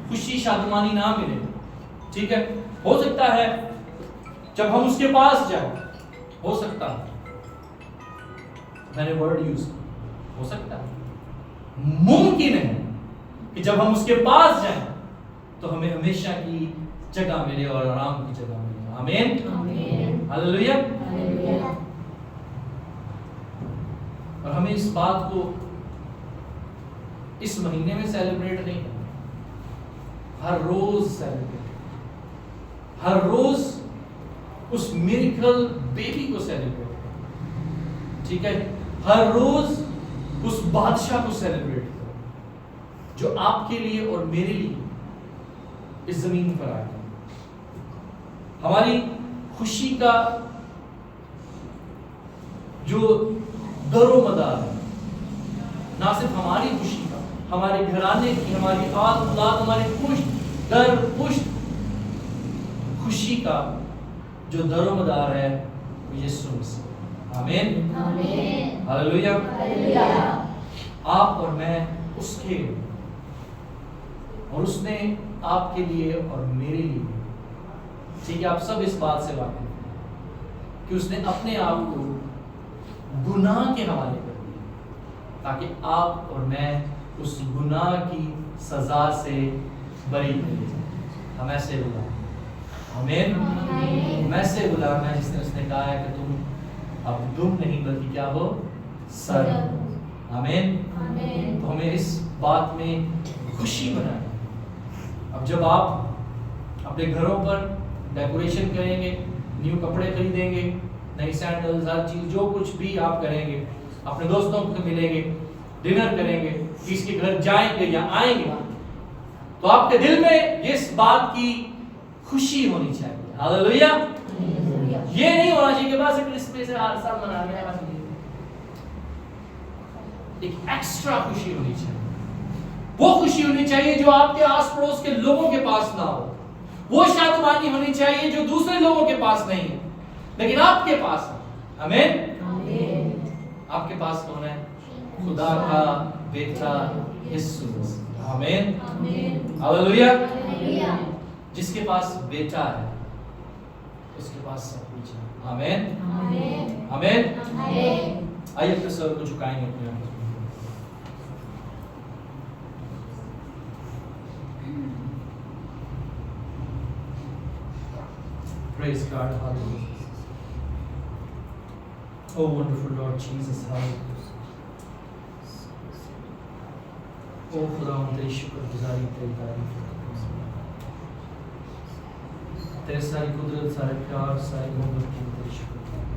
खुशी शादमानी ना मिले, ठीक है, हो सकता है जब हम उसके पास जाए, हो सकता है, मैंने वर्ड यूज, हो सकता है, मुमकिन है कि जब हम उसके पास जाएं तो हमें हमेशा की जगह मिले और आराम की जगह मिले। आमीन, हालेलुया। और हमें इस बात को इस महीने में सेलिब्रेट नहीं करना, हर रोज सेलिब्रेट, हर रोज उस मिरेकल बेबी को सेलिब्रेट करो, ठीक है। हर रोज उस बादशाह को सेलिब्रेट करो जो आपके लिए और मेरे लिए इस जमीन पर आया। हमारी खुशी का जो दरोमदार है, ना सिर्फ हमारी खुशी का, हमारे घराने की, हमारी औलाद, हमारे पुष्ट दर पुष्ट खुशी का जो दरोमदार है वो यीशु मसीह। आमीन, हालेलुया। आप और मैं उसके, और उसने आपके लिए और मेरे लिए, ठीक है, आप सब इस बात से वाकिफ हैं कि उसने अपने आप को गुनाह के हवाले कर दिया ताकि आप और मैं उस गुनाह की सजा से बरी कर जाए। हम ऐसे गुलाम, आमीन, हम ऐसे गुलाम हैं जिसने उसने कहा है कि तुम अब दुम नहीं बल्कि क्या हो? सर। आमीन। तो हमें इस बात में खुशी मनाएं। अब जब आप अपने घरों पर डेकोरेशन करेंगे, न्यू कपड़े खरीदेंगे, नई सैंडल्स, हर चीज, जो कुछ भी आप करेंगे, अपने दोस्तों को मिलेंगे, डिनर करेंगे, किसी के घर जाएंगे या आएंगे, तो आपके दिल में इस बात की खुशी होनी चाहिए। हालेलुया। ये नहीं होना चाहिए कि बस क्रिसमस हर साल मनाने हैं, एक एक्स्ट्रा खुशी होनी चाहिए। वो खुशी होनी चाहिए जो आपके आस पड़ोस के लोगों के पास ना हो। वो शादमानी होनी चाहिए जो दूसरे लोगों के पास नहीं है लेकिन आपके पास है। आमीन। आपके पास कौन है? खुदा का बेटा यीशु मसीह। आमीन, हालेलुया। जिसके पास बेटा है उसके पास सब कुछ है। आमीन, आमीन। आइए अपने सर को झुकाएंगे अपने आप। Praise God, hallelujah. Oh wonderful Lord Jesus, hallelujah. Oh खुदा, तेरी शुक्रगुजारी, तेरी तारीफ, तेरे सारी कुदरत, सारे प्यार, सारी मोहब्बत की तेरी शुक्रगुजारी।